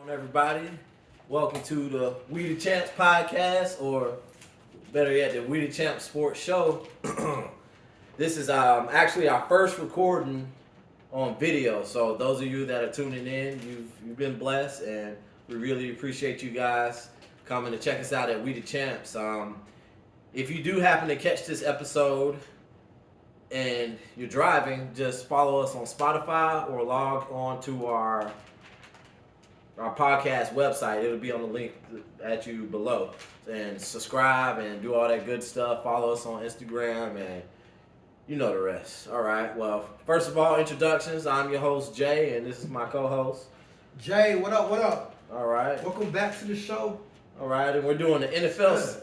everybody. Welcome to the We The Champz podcast, or better yet, the We The Champz sports show. This is actually our first recording on video. So those of you that are tuning in, you've been blessed, and we really appreciate you guys coming to check us out at We The Champz. If you do happen to catch this episode and you're driving, just follow us on Spotify or log on to our podcast website. It'll be on the link at you below. And subscribe and do all that good stuff. Follow us on Instagram and you know the rest. All right. Well, first of all, introductions. I'm your host, Jay, and this is my co-host. Jay, what up, what up? All right. Welcome back to the show. All right. And we're doing the NFL.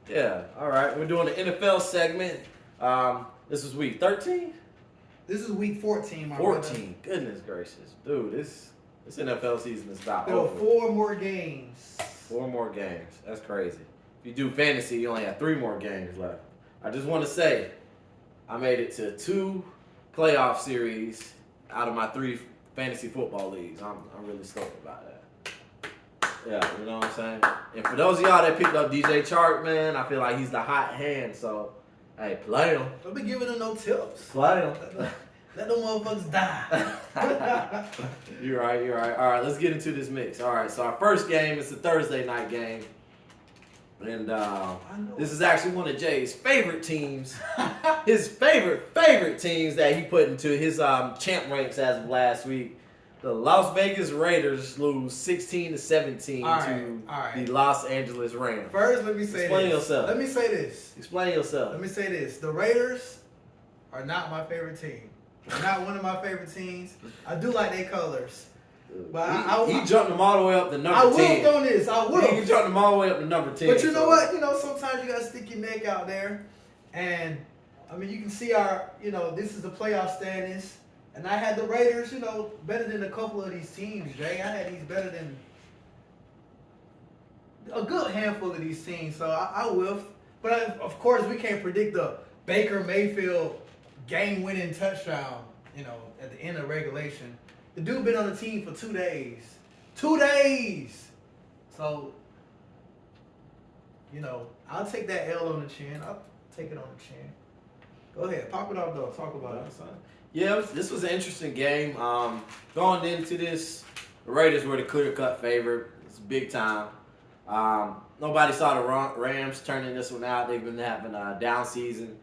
Yeah. All right. We're doing the NFL segment. This is week 13? This is week 14, my 14. brother. Goodness gracious. Dude, this NFL season is about There are over. 4 more games. 4 more games. That's crazy. If you do fantasy, you only have 3 more games left. I just want to say, I made it to 2 playoff series out of my 3 fantasy football leagues. I'm really stoked about that. Yeah, you know what I'm saying? And for those of y'all that picked up DJ Chark, man, I feel like he's the hot hand. So, hey, play him. Don't be giving them no tips. Play him. Let them motherfuckers die. You're right. All right, let's get into this mix. All right, so our first game is a Thursday night game. And this is actually one of Jay's favorite teams. His favorite teams that he put into his champ ranks as of last week. The Las Vegas Raiders lose 16-17 to the Los Angeles Rams. First, let me say Explain this. yourself. Let me say this. Explain yourself. Let me say this. The Raiders are not my favorite team. They're not one of my favorite teams. I do like their colors. But he jumped them all the way up to number 10. I wolfed on this. I wolfed. He jumped them all the way up to number 10. But you know what? You know, sometimes you got to stick your neck out there. And, I mean, you can see our, this is the playoff standings. And I had the Raiders, better than a couple of these teams, Jay. I had these better than a good handful of these teams. So I whiffed. But, of course, we can't predict the Baker Mayfield game-winning touchdown, at the end of regulation. The dude been on the team for 2 days. 2 days! So, I'll take that L on the chin. I'll take it on the chin. Go ahead. Pop it off, though. Talk about it. Yeah, this was an interesting game. Going into this, the Raiders were the clear-cut favorite. It's big time. Nobody saw the Rams turning this one out. They've been having a down season.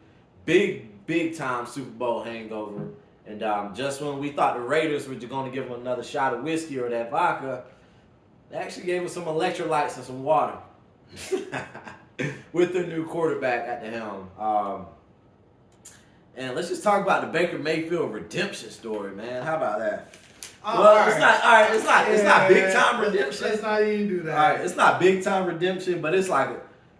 Big time Super Bowl hangover. And just when we thought the Raiders were going to give them another shot of whiskey or that vodka, they actually gave them some electrolytes and some water with their new quarterback at the helm. And let's just talk about the Baker Mayfield redemption story, man. How about that? It's not big time redemption. Let's not even do that. All right, it's not big time redemption, but it's like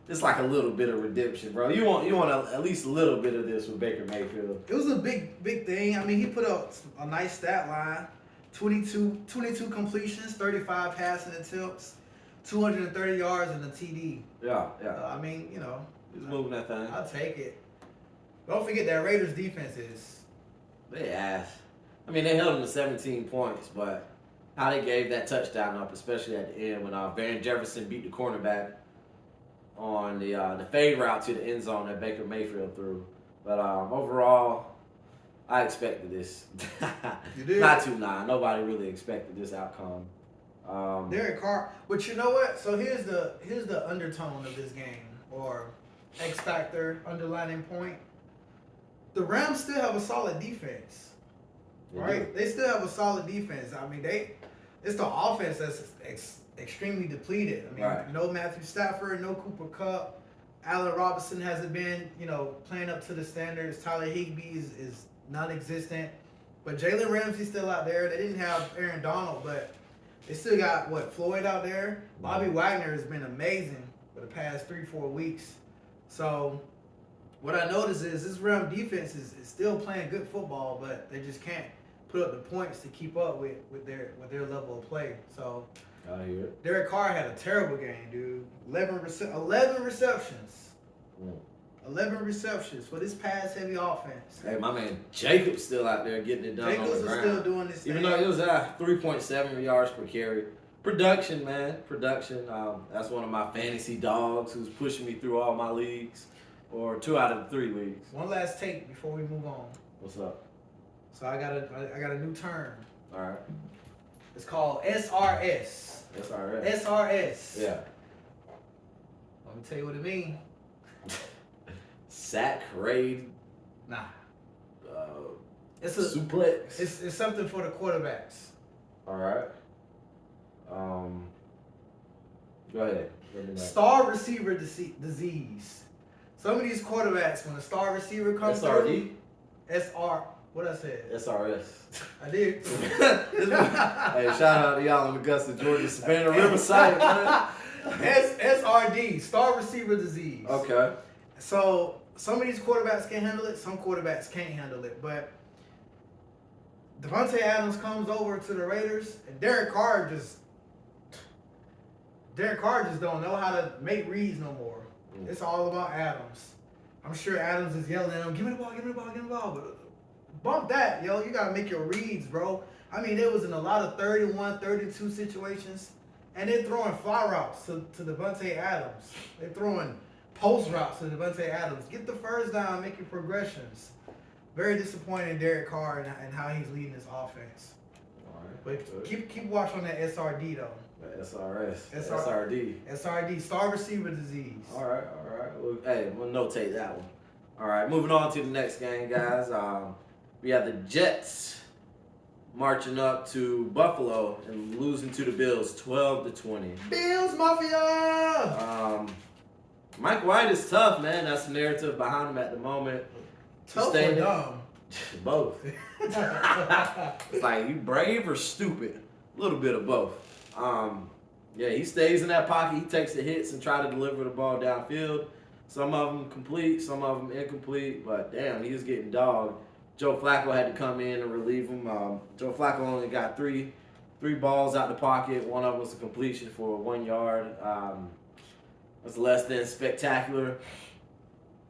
a little bit of redemption, bro. You want at least a little bit of this with Baker Mayfield. It was a big thing. I mean, he put up a nice stat line. 22 completions, 35 passing attempts, 230 yards and a TD. Yeah. I mean, He's moving that thing. I'll take it. Don't forget that Raiders defense is. They ass. I mean, they held him to 17 points, but how they gave that touchdown up, especially at the end when Van Jefferson beat the cornerback on the fade route to the end zone that Baker Mayfield threw. But overall, I expected this. You did? Not too nah. Nobody really expected this outcome. Derek Carr. But you know what? So here's the undertone of this game, or X factor, underlining point. The Rams still have a solid defense, right? They still have a solid defense. I mean, it's the offense that's extremely depleted. I mean, no Matthew Stafford, no Cooper Kupp. Allen Robinson hasn't been, playing up to the standards. Tyler Higbee is non-existent. But Jalen Ramsey's still out there. They didn't have Aaron Donald, but they still got, Floyd out there. Bobby Wagner has been amazing for the past 3-4 weeks. So what I noticed is this Ram defense is still playing good football, but they just can't put up the points to keep up with their level of play. So I hear it. Derek Carr had a terrible game, dude. 11 receptions. 11 receptions for this pass-heavy offense. Hey, my man Jacob's still out there getting it done Jacobs on the is ground. still doing this Even thing. though it was at 3.7 yards per carry. Production, man. Production. That's one of my fantasy dogs who's pushing me through all my leagues. Or 2 out of the 3 leagues. One last take before we move on. What's up? So I got a new term. All right. It's called SRS. SRS. SRS. Yeah. Let me tell you what it means. Sack, raid, Nah. it's a suplex. It's something for the quarterbacks. All right. Go ahead. Let me know. Star receiver disease. Some of these quarterbacks, when a star receiver comes SRD? through, what I said? SRS. I did. Hey, shout out to y'all in Augusta, Georgia, Savannah, Riverside, man. SRD, star receiver disease. Okay. So some of these quarterbacks can handle it, some quarterbacks can't handle it. But Devontae Adams comes over to the Raiders, and Derek Carr just don't know how to make reads no more. It's all about Adams. I'm sure Adams is yelling at him, give me the ball, give me the ball, give me the ball. But bump that, yo. You got to make your reads, bro. I mean, there was in a lot of 31, 32 situations, and they're throwing fly routes to Devontae Adams. They're throwing post routes to Devontae Adams. Get the first down, make your progressions. Very disappointed in Derek Carr and how he's leading this offense. All right. But keep watch on that SRD, though. SRS. SRD. SRD, star receiver disease. All right. Well, hey, we'll notate that one. All right, moving on to the next game, guys. We have the Jets marching up to Buffalo and losing to the Bills 12-20. Bills Mafia! Mike White is tough, man. That's the narrative behind him at the moment. Tough or dumb? Both. It's like, you brave or stupid? A little bit of both. Yeah, he stays in that pocket. He takes the hits and try to deliver the ball downfield. Some of them complete, some of them incomplete. But damn, he was getting dogged. Joe Flacco had to come in and relieve him. Joe Flacco only got three balls out the pocket. One of them was a completion for 1 yard. Was less than spectacular.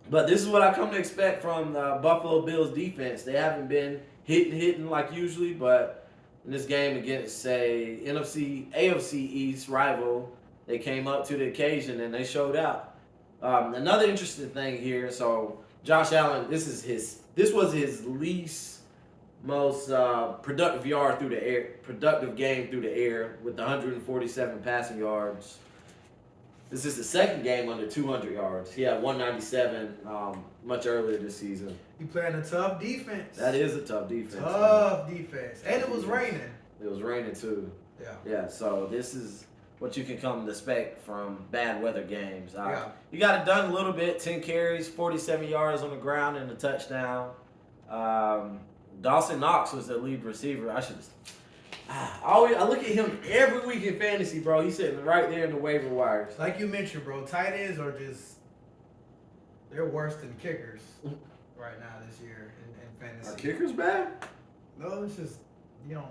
But this is what I come to expect from the Buffalo Bills defense. They haven't been hitting like usually, but in this game against, say, AFC East rival, they came up to the occasion and they showed out. Another interesting thing here, so Josh Allen, this was his least most productive game through the air with 147 passing yards. This is the second game under 200 yards. He had 197 much earlier this season. He playing a tough defense. That is a tough defense. Tough defense. And it was raining. It was raining too. Yeah. Yeah, so this is what you can come to expect from bad weather games. Yeah. You got it done a little bit. 10 carries, 47 yards on the ground and a touchdown. Dawson Knox was the lead receiver. I look at him every week in fantasy, bro. He's sitting right there in the waiver wires. Like you mentioned, bro, tight ends are they're worse than kickers right now this year in fantasy. Are kickers bad? No, it's just you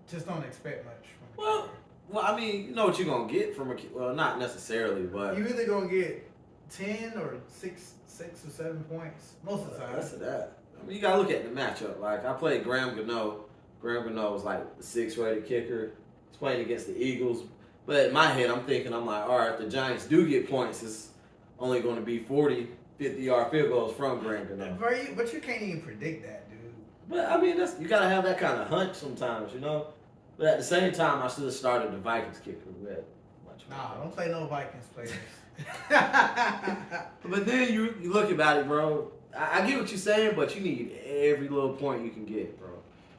just don't expect much from a kicker. Well, I mean, you know what you're gonna get from a kicker. Well, not necessarily, but You either gonna get 10 or 6 or 7 points most of the time. That's that. I mean, you gotta look at the matchup. Like I played Graham Gano. Graham Gano was like the 6th rated kicker. He's playing against the Eagles. But in my head, I'm like, all right, if the Giants do get points, it's only going to be 40, 50-yard field goals from Graham Gano. But you can't even predict that, dude. But, I mean, you got to have that kind of hunch sometimes, you know? But at the same time, I should have started the Vikings kicker. Nah, don't play no Vikings players. But then you look about it, bro. I get what you're saying, but you need every little point you can get, bro.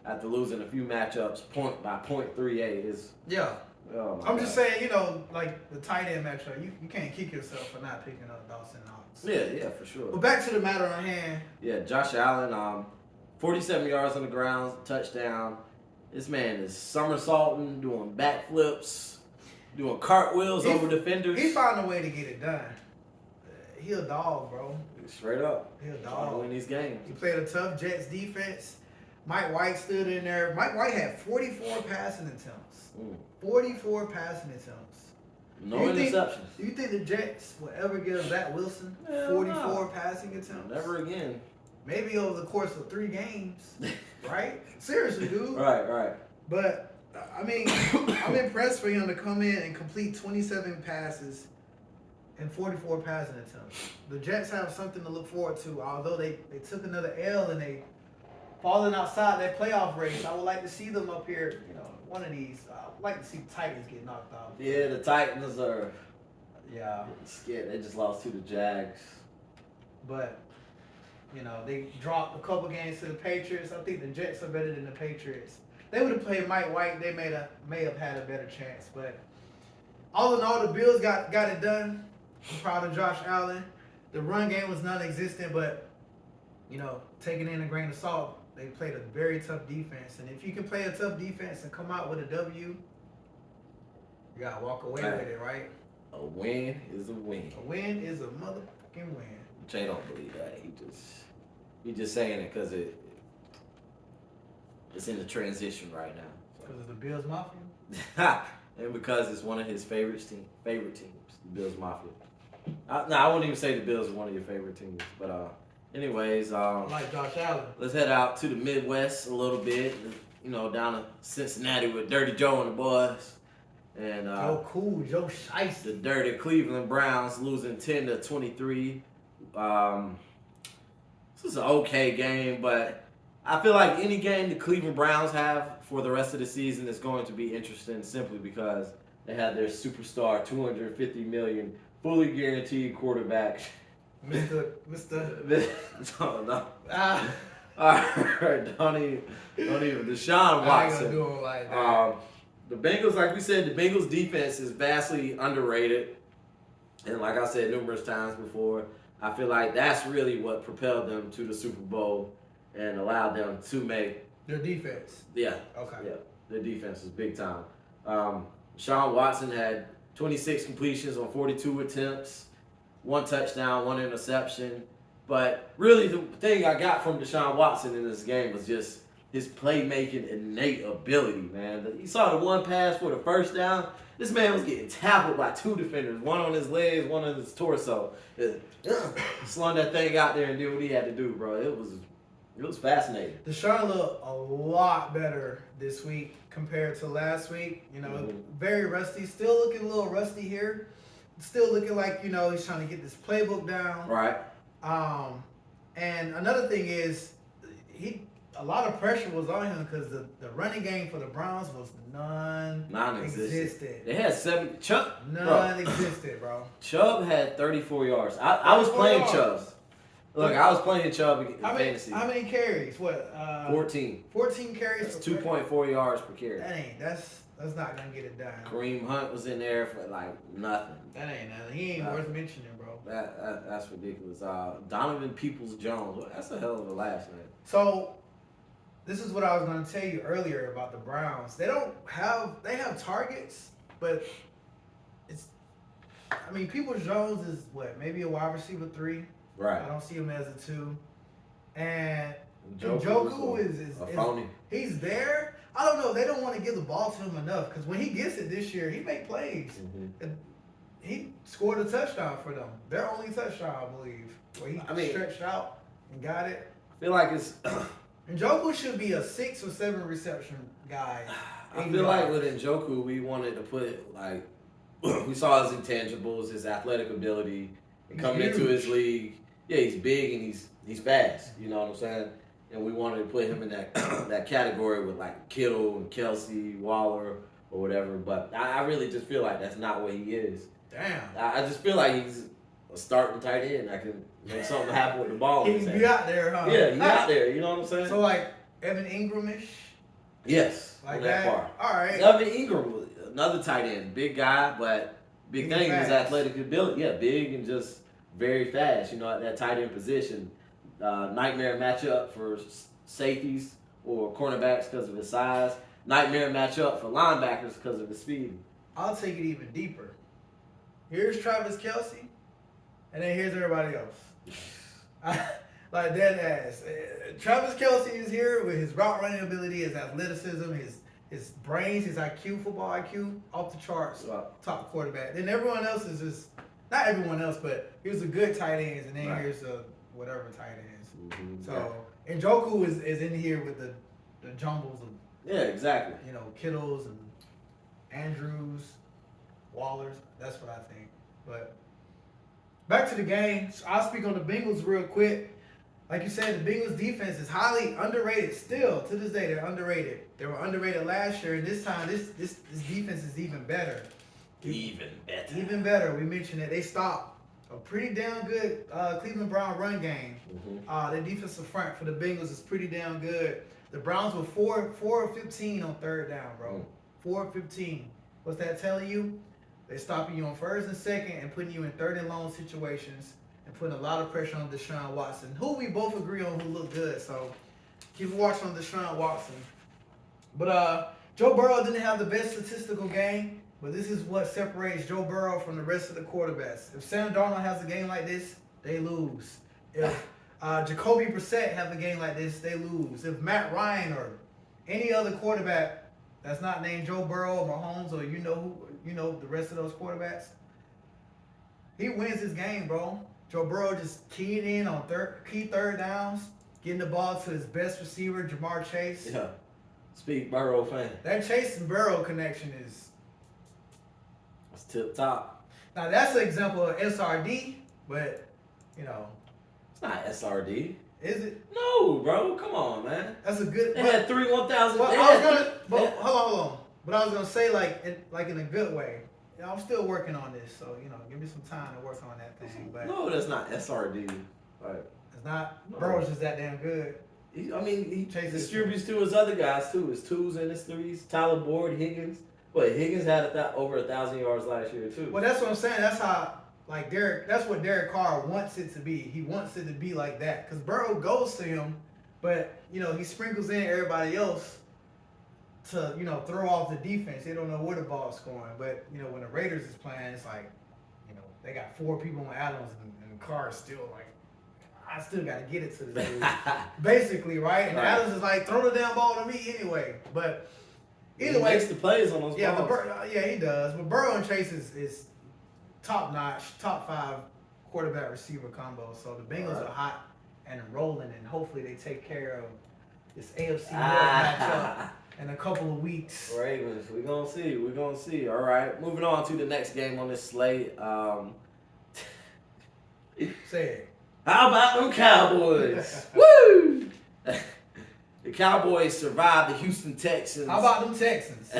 After losing a few matchups, point by 0.38 is. Yeah. Oh I'm just saying, like the tight end matchup, you can't kick yourself for not picking up Dawson Knox. Yeah, for sure. But back to the matter at hand. Yeah, Josh Allen, 47 yards on the ground, touchdown. This man is somersaulting, doing backflips, doing cartwheels over defenders. He found a way to get it done. He a dog, bro. Straight up. He a Trying to dog. win these games. He played a tough Jets defense. Mike White stood in there. Mike White had 44 passing attempts. 44 passing attempts. No interceptions. Do you think the Jets will ever give Zach Wilson Hell 44 no. passing attempts? Never again. Maybe over the course of 3 games, right? Seriously, dude. Right. But I mean, I'm impressed for him to come in and complete 27 passes and 44 passing attempts. The Jets have something to look forward to. Although they took another L and they falling outside that playoff race, I would like to see them up here. You know, one of these. I would like to see the Titans get knocked out. Yeah, the Titans are scared. They just lost to the Jags. But you know, they dropped a couple games to the Patriots. I think the Jets are better than the Patriots. They would have played Mike White. They may have had a better chance. But all in all, the Bills got it done. I'm proud of Josh Allen. The run game was non-existent, but you know, taking in a grain of salt, they played a very tough defense. And if you can play a tough defense and come out with a W, you gotta walk away with it, right? A win is a win. A win is a motherfucking win. Jay don't believe that. He just saying it because it's in the transition right now. Because of the Bills Mafia? And because it's one of his favorite teams, the Bills Mafia. I won't even say the Bills are one of your favorite teams, but anyways, I like Josh Allen. Let's head out to the Midwest a little bit. You know, down to Cincinnati with Dirty Joe and the boys. And Joe Cool, Joe Shiesty. the dirty Cleveland Browns losing 10-23. This is an okay game, but I feel like any game the Cleveland Browns have for the rest of the season is going to be interesting simply because they have their superstar, $250 million, fully guaranteed quarterback. Mr. No. All right, don't even. Deshaun Watson. I ain't gonna do him like that. The Bengals, like we said, the Bengals defense is vastly underrated. And like I said numerous times before, I feel like that's really what propelled them to the Super Bowl and allowed them to make Their defense. Yeah. Okay. Yeah. Their defense was big time. Deshaun Watson had 26 completions on 42 attempts, 1 touchdown, 1 interception. But really, the thing I got from Deshaun Watson in this game was just his playmaking innate ability, man. You saw the one pass for the first down. This man was getting tackled by 2 defenders, one on his legs, one on his torso. Slung that thing out there and did what he had to do, bro. It was fascinating. Deshaun looked a lot better this week compared to last week. You know, very rusty. Still looking a little rusty here. Still looking like, you know, he's trying to get this playbook down. Right. And another thing is, a lot of pressure was on him because the running game for the Browns was non-existent. They had 7. Chubb. Non-existent, bro. Chubb had 34 yards. I was playing Chubb. Look, I was playing Chubb in fantasy. How many carries? What? 14. 14 carries. That's 2.4 yards per carry. That's not gonna get it done. Kareem Hunt was in there for like nothing. That ain't nothing. He ain't worth mentioning, bro. That's ridiculous. Donovan Peoples-Jones. That's a hell of a last name. So, this is what I was gonna tell you earlier about the Browns. They have targets, but Peoples-Jones is what, maybe a wide receiver 3. Right. I don't see him as a 2. And Njoku is a phony. He's there. I don't know. They don't want to give the ball to him enough because when he gets it this year, he make plays. Mm-hmm. He scored a touchdown for them. Their only touchdown, I believe, where he stretched out and got it. I feel like it's. Njoku should be a 6 or 7 reception guy. I feel like with Njoku, we wanted to put we saw his intangibles, his athletic ability, and coming into his league. Yeah, he's big and he's fast. You know what I'm saying? And we wanted to put him in that that category with like Kittle and Kelsey, Waller, or whatever. But I really just feel like that's not what he is. Damn. I just feel like he's a starting tight end. I can make something happen with the ball. He's be out there, huh? Yeah, he's out there. You know what I'm saying? So like Evan Ingram-ish? Yes. Like on that part. All right. Evan Ingram, another tight end. Big guy, but big thing is athletic ability. Yeah, big and just very fast, you know, at that tight end position. Nightmare matchup for safeties or cornerbacks because of his size. Nightmare matchup for linebackers because of his speed. I'll take it even deeper. Here's Travis Kelsey, and then here's everybody else. Like dead ass. Travis Kelsey is here with his route running ability, his athleticism, his his brains, his IQ, football IQ, off the charts, Wow. top quarterback. Then everyone else is just, not everyone else, but here's a good tight ends, and then Right. here's a whatever tight ends. Mm-hmm. So, and Njoku is in here with the jumbles of, Yeah, exactly. Kittles and Andrews, Wallers. That's what I think. But back to the game. I'll speak on the Bengals real quick. Like you said, the Bengals defense is highly underrated still. To this day, they're underrated. They were underrated last year, and this time, this defense is even better. Even better. Even better. We mentioned it. They stopped a pretty damn good Cleveland Brown run game. Mm-hmm. The defensive front for the Bengals is pretty damn good. The Browns were 4 of 15 on third down, bro. 4 of 15. What's that telling you? They're stopping you on first and second and putting you in third and long situations and putting a lot of pressure on Deshaun Watson, who we both agree on who looked good. So keep watching on Deshaun Watson. But Joe Burrow didn't have the best statistical game, but this is what separates Joe Burrow from the rest of the quarterbacks. If Sam Darnold has a game like this, they lose. If Jacoby Brissett have a game like this, they lose. If Matt Ryan or any other quarterback that's not named Joe Burrow or Mahomes or the rest of those quarterbacks, he wins his game, bro. Joe Burrow just keyed in on key third downs, getting the ball to his best receiver, Jamar Chase. Yeah. Speak Burrow fan. That Chase and Burrow connection is... It's tip top. Now, that's an example of SRD, but, It's not SRD. is it? No, bro. Come on, man. That's a good... They had 1,000. But I was gonna... But hold on. But I was going to say, in a good way. I'm still working on this, so, give me some time to work on that thing. But No, that's not SRD. Like, it's not... No. Burrow's just that damn good. He Chases distributes to his other guys too. His twos and his threes. Tyler Boyd, Higgins. But Higgins had over 1,000 yards last year too. Well, that's what I'm saying. That's how, that's what Derek Carr wants it to be. He wants it to be like that. Because Burrow goes to him, but, he sprinkles in everybody else to, throw off the defense. They don't know where the ball's going. But, when the Raiders is playing, it's like, they got 4 people on Adams and Carr is still like, I still got to get it to the dude. Basically, right? And Right. Adams is like, throw the damn ball to me anyway. But either He way. makes the plays on those balls. Yeah, he does. But Burrow and Chase is top notch, top 5 quarterback receiver combo. So the Bengals are hot and rolling, and hopefully they take care of this AFC North matchup in a couple of weeks. Ravens, we're gonna see. All right, moving on to the next game on this slate. Say it. How about them Cowboys? Woo! The Cowboys survived the Houston Texans. How about them Texans?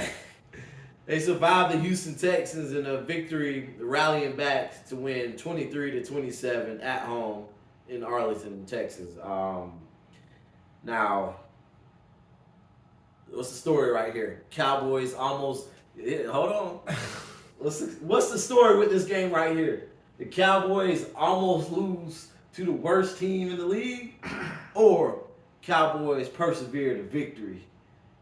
They survived the Houston Texans in a victory, rallying back to win 23-27 at home in Arlington, Texas. Now, what's the story right here? Cowboys almost. Hold on. What's the story with this game right here? The Cowboys almost lose to the worst team in the league, or Cowboys persevere to victory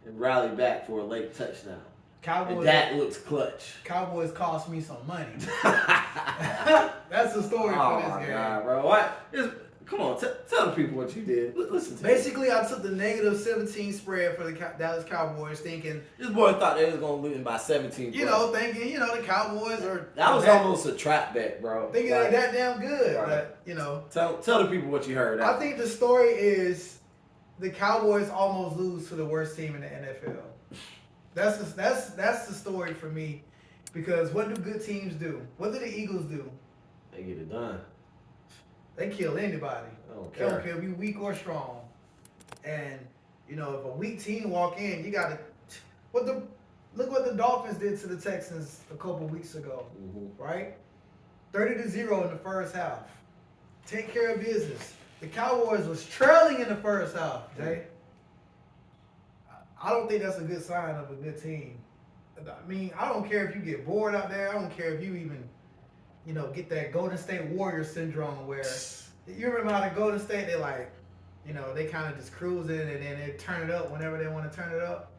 and rally back for a late touchdown. Cowboys. And that looks clutch. Cowboys cost me some money. That's the story for this game. God, bro. What? Come on, tell the people what you did. Listen to Basically, I took the negative 17 spread for the Dallas Cowboys, thinking... This boy thought they was going to lose by 17 thinking, the Cowboys are... That was almost a trap bet, bro. Thinking they're that damn good, Right. but, Tell the people what you heard. I think the story is the Cowboys almost lose to the worst team in the NFL. That's the story for me, because what do good teams do? What do the Eagles do? They get it done. They kill anybody. They They don't care if you weak or strong. And, if a weak team walk in, you got to... Look what the Dolphins did to the Texans a couple weeks ago, right? 30-0 in the first half. Take care of business. The Cowboys was trailing in the first half, Jay. I don't think that's a good sign of a good team. I mean, I don't care if you get bored out there. I don't care if you even, get that Golden State Warriors syndrome where you remember how the Golden State, they like, they kind of just cruising and then they turn it up whenever they want to turn it up.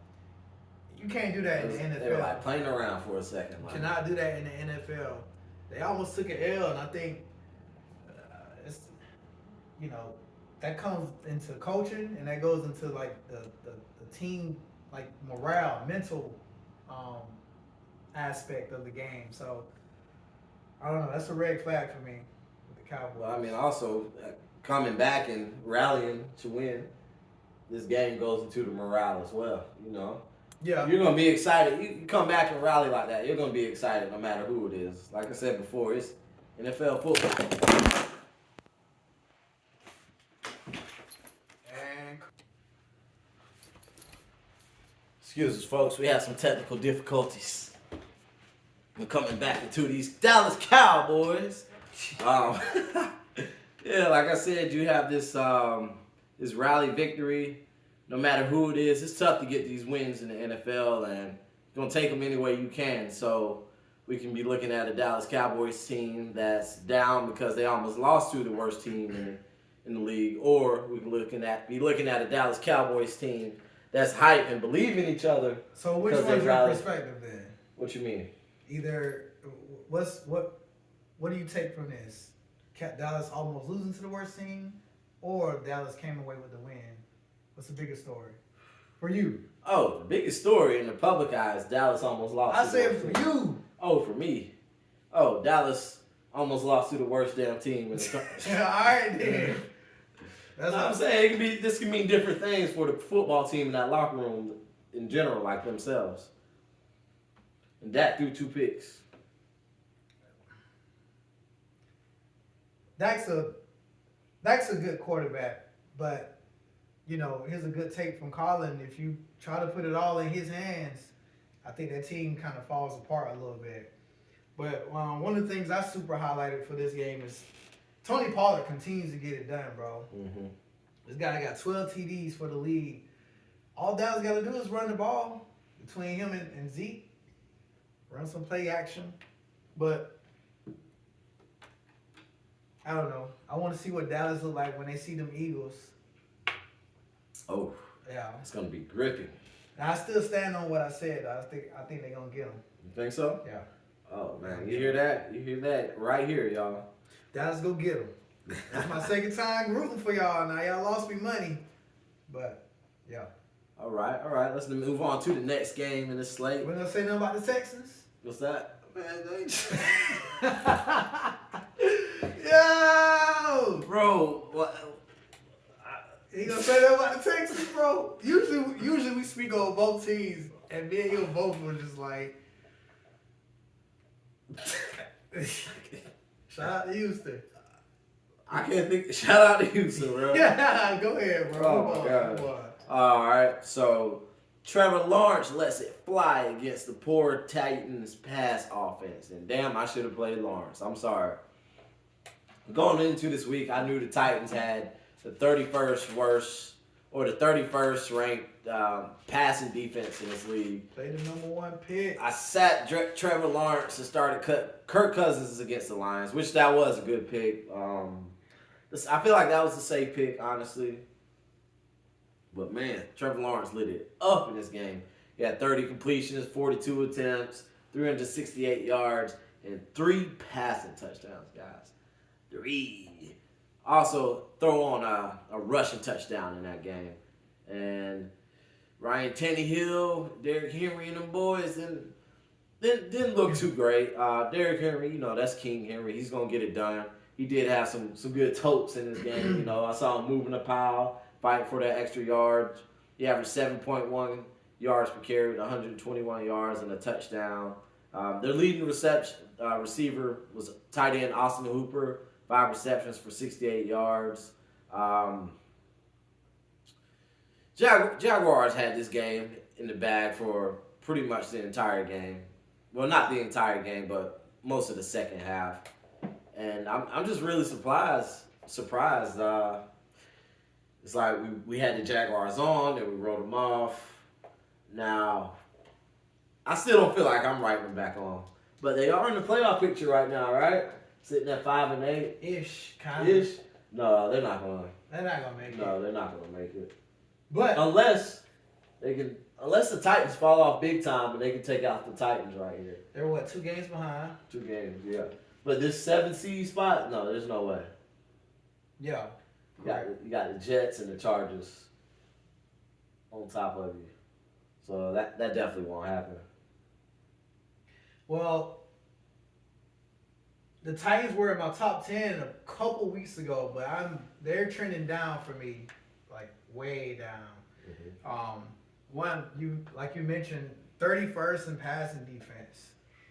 You can't do that in the NFL. They were like playing around for a second. You cannot do that in the NFL. They almost took an L, and I think it's, that comes into coaching, and that goes into like the team like morale, mental aspect of the game. So I don't know. That's a red flag for me with the Cowboys. Well, I mean, also coming back and rallying to win, this game goes into the morale as well. You know, Yeah. you're gonna be excited. You come back and rally like that, you're gonna be excited no matter who it is. Like I said before, it's NFL football. And Excuse us, folks. We had some technical difficulties. We're coming back into these Dallas Cowboys. Yeah, like I said, you have this this rally victory. No matter who it is, it's tough to get these wins in the NFL, and you're gonna take them any way you can. So we can be looking at a Dallas Cowboys team that's down because they almost lost to the worst team in the league, or we can be looking at a Dallas Cowboys team that's hype and believe in each other. so which one's your perspective then? What you mean? Either what do you take from this? Dallas almost losing to the worst team, or Dallas came away with the win? What's the biggest story for you? Oh, the biggest story in the public eye is Dallas almost lost. I said for you. Oh, for me. Oh, Dallas almost lost to the worst damn team in the country. All right, then. That's what I'm saying. This can mean different things for the football team in that locker room in general, like themselves. And Dak threw 2 picks. Dak's a good quarterback, but you know, here's a good take from Colin. If you try to put it all in his hands, I think that team kind of falls apart a little bit. But one of the things I super highlighted for this game is Tony Pollard continues to get it done, bro. Mm-hmm. This guy got 12 TDs for the league. All Dallas got to do is run the ball between him and Zeke. Run some play action. But I don't know. I want to see what Dallas look like when they see them Eagles. Oh, yeah, it's gonna be gripping. Now, I still stand on what I said. I think they're gonna get them. You think so? Yeah. Oh man, you hear that? You hear that right here, y'all. Dallas go get them. That's my second time rooting for y'all. Now y'all lost me money, but yeah. All right. Let's move on to the next game in the slate. We're gonna say nothing about the Texans. What's that? Man, Yo, bro, what? You gonna say that about the Texans, bro? Usually we speak on both teams, and me and you both were just like, shout out to Houston. I can't think. Shout out to Houston, bro. Yeah, go ahead, bro. Oh my God. All right, so Trevor Lawrence lets it fly against the poor Titans pass offense, and damn, I should have played Lawrence. I'm sorry. Going into this week, I knew the Titans had the 31st worst or the 31st ranked passing defense in this league. Play the number 1 pick. I sat Trevor Lawrence and started Kirk Cousins against the Lions, which that was a good pick. I feel like that was a safe pick, honestly. But man, Trevor Lawrence lit it up in this game. He had 30 completions, 42 attempts, 368 yards, and 3 passing touchdowns, guys. 3. Also, throw on a rushing touchdown in that game. And Ryan Tannehill, Derrick Henry, and them boys didn't look too great. Derrick Henry, you know, that's King Henry. He's going to get it done. He did have some good totes in this game. You know, I saw him moving the pile, fighting for that extra yard. He averaged 7.1 yards per carry with 121 yards and a touchdown. Their leading receiver was tight end Austin Hooper, 5 receptions for 68 yards. Jaguars had this game in the bag for pretty much the entire game. Well, not the entire game, but most of the second half. And I'm just really surprised. It's like we had the Jaguars on, and we wrote them off. Now, I still don't feel like I'm writing them back on. But they are in the playoff picture right now, right? Sitting at 5-8. Ish, kind of. No, they're not going to. They're not going to make it. No, they're not going to make it. But unless the Titans fall off big time, and they can take out the Titans right here. They're what, 2 games behind? 2 games, yeah. But this 7 seed spot, no, there's no way. Yeah. You got the Jets and the Chargers on top of you. So that definitely won't happen. Well, the Titans were in my top 10 a couple weeks ago, but they're trending down for me, like way down. Mm-hmm. One, like you mentioned, 31st in passing defense.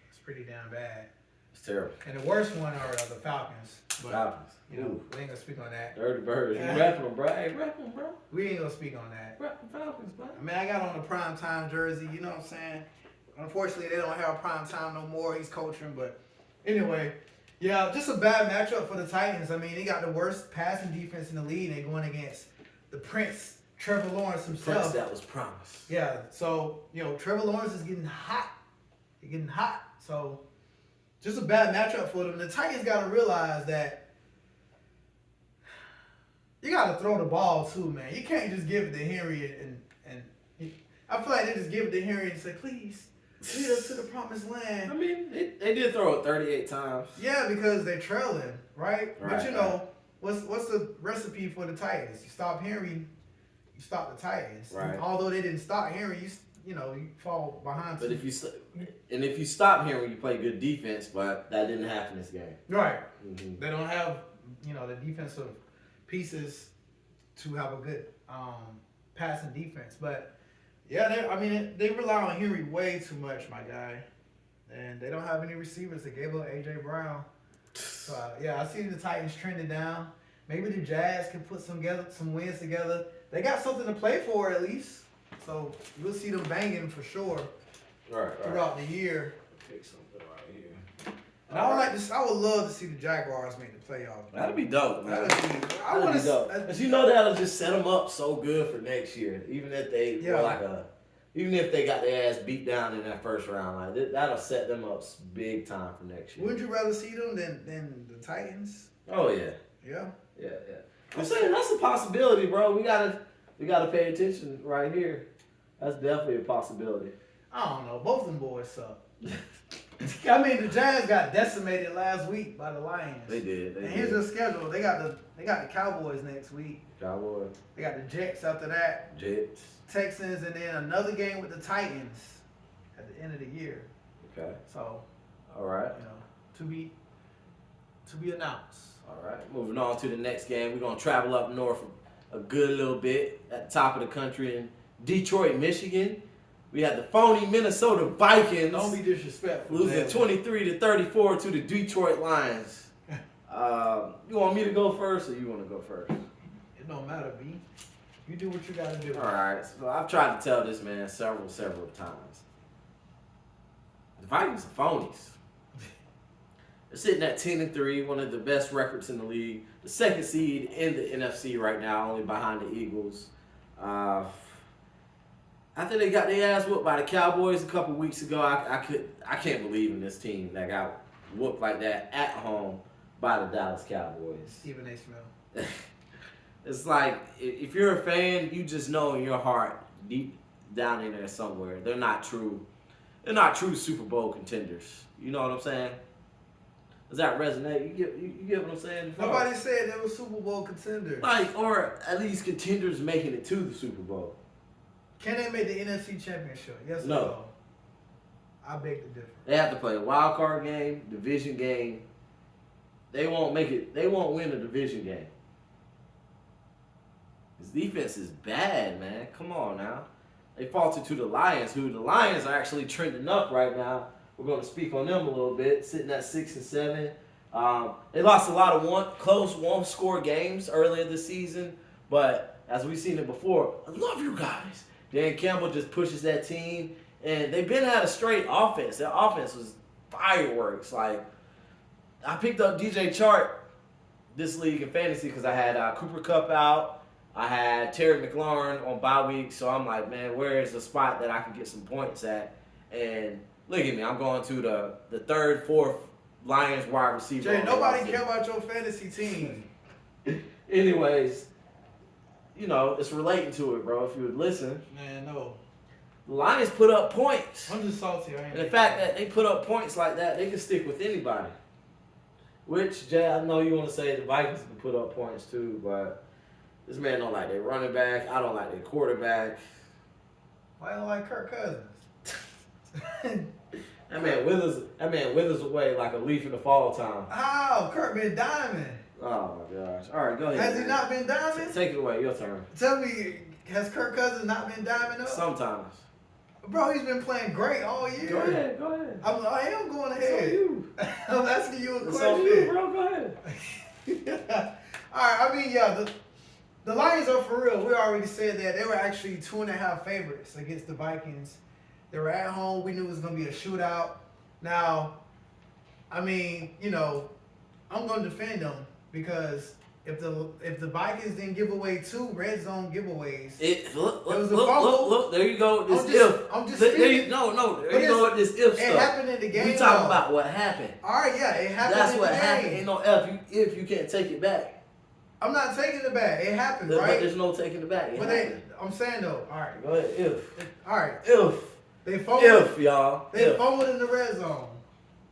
It's pretty damn bad. It's terrible. And the worst one are the Falcons. But, Falcons. You know, we ain't gonna speak on that. Dirty birds. You rapping them, bro. Hey, rap them, bro. We ain't gonna speak on that. Rap the Falcons, bro. I mean, I got on the prime time jersey. You know what I'm saying? Unfortunately, they don't have prime time no more. He's coaching, but anyway, yeah, just a bad matchup for the Titans. I mean, they got the worst passing defense in the league. They're going against the Prince, Trevor Lawrence himself. Prince that was promised. Yeah, so, Trevor Lawrence is getting hot. He's getting hot. So, just a bad matchup for them. The Titans got to realize that you got to throw the ball too, man. You can't just give it to Henry and I feel like they just give it to Henry and say, please, lead us to the promised land. I mean, they did throw it 38 times. Yeah, because they're trailing, right? But what's the recipe for the Titans? You stop Henry, you stop the Titans. Right. And although they didn't stop Henry, you fall behind. But if you stop Henry, you play good defense, but that didn't happen this game. Right. Mm-hmm. They don't have, the defensive pieces to have a good passing defense. But yeah, they rely on Henry way too much, my guy. And they don't have any receivers. They gave up A.J. Brown. So, I see the Titans trending down. Maybe the Jazz can put some wins together. They got something to play for at least. So you'll see them banging for sure throughout the year. Pick something right here. And I would love to see the Jaguars make the playoffs. That'd be dope, man. I want to. But that'll just set them up so good for next year. Even if they even if they got their ass beat down in that first round, that'll set them up big time for next year. Would you rather see them than the Titans? Oh yeah. Yeah. Yeah. I'm saying that's a possibility, bro. We gotta pay attention right here. That's definitely a possibility. I don't know. Both of them boys suck. I mean, the Giants got decimated last week by the Lions. They did. Here's their schedule. They got the Cowboys next week. Cowboys. They got the Jets after that. Jets. Texans, and then another game with the Titans at the end of the year. Okay. So. All right. To be announced. All right. Moving on to the next game, we're gonna travel up north a good little bit at the top of the country in Detroit, Michigan. We had the phony Minnesota Vikings. Don't be disrespectful. Losing 23-34 to the Detroit Lions. You want me to go first, or you want to go first? It don't matter, B. You do what you gotta do. All right. So I've tried to tell this man several times. The Vikings are phonies. They're sitting at 10-3, one of the best records in the league. The second seed in the NFC right now, only behind the Eagles. After they got their ass whooped by the Cowboys a couple weeks ago, I can't believe in this team that got whooped like that at home by the Dallas Cowboys. Stephen A. Smith. It's like, if you're a fan, you just know in your heart, deep down in there somewhere, they're not true Super Bowl contenders. You know what I'm saying? Does that resonate? You get what I'm saying? Nobody said they were Super Bowl contenders. Or at least contenders making it to the Super Bowl. Can they make the NFC Championship? Yes or no? I beg to differ. They have to play a wild card game, division game. They won't make it. They won't win a division game. His defense is bad, man. Come on now. They faltered to the Lions, who the Lions are actually trending up right now. We're going to speak on them a little bit, sitting at 6-7. They lost a lot of close one-score games earlier this season, but as we've seen it before, I love you guys. Dan Campbell just pushes that team, and they've been at a straight offense. Their offense was fireworks. Like, I picked up DJ Chark this league in fantasy because I had Cooper Kupp out. I had Terry McLaurin on bye week, so I'm like, man, where is the spot that I can get some points at? And look at me, I'm going to the third, fourth Lions wide receiver. Jay, nobody care about your fantasy team. Anyways, it's relating to it, bro. If you would listen. Man, no. The Lions put up points. I'm just salty. And the fact that they put up points like that, they can stick with anybody. Which, Jay, I know you want to say the Vikings can put up points too, but this man don't like their running back. I don't like their quarterback. Why you don't like Kirk Cousins? That man withers away like a leaf in the fall time. How? Kirk been diamond. Oh my gosh. All right, go ahead. Has he not been diamond? Take it away. Your turn. Tell me, has Kirk Cousins not been diamond up? Sometimes. Bro, he's been playing great all year. Go ahead. I am going It's ahead. on you. I'm asking you a It's question. on you, bro. Go ahead. All right, I mean, yeah, the Lions are for real. We already said that. They were actually 2.5 favorites against the Vikings. They were at home. We knew it was going to be a shootout. Now, I mean, you know, I'm going to defend them because if the Vikings didn't give away 2 red zone giveaways, Look, there you go. This I'm just There speaking. you go with this if It stuff. happened in the game. We talking though. about what happened. All right, yeah, it happened. That's in what the happened. game. Ain't no if you can't take it back. I'm not taking it back. It happened, But right? there's no taking it back. It But happened. I'm saying though, all right. Go ahead. If. All right. If. They fumbled. If, y'all. They If. fumbled in the red zone.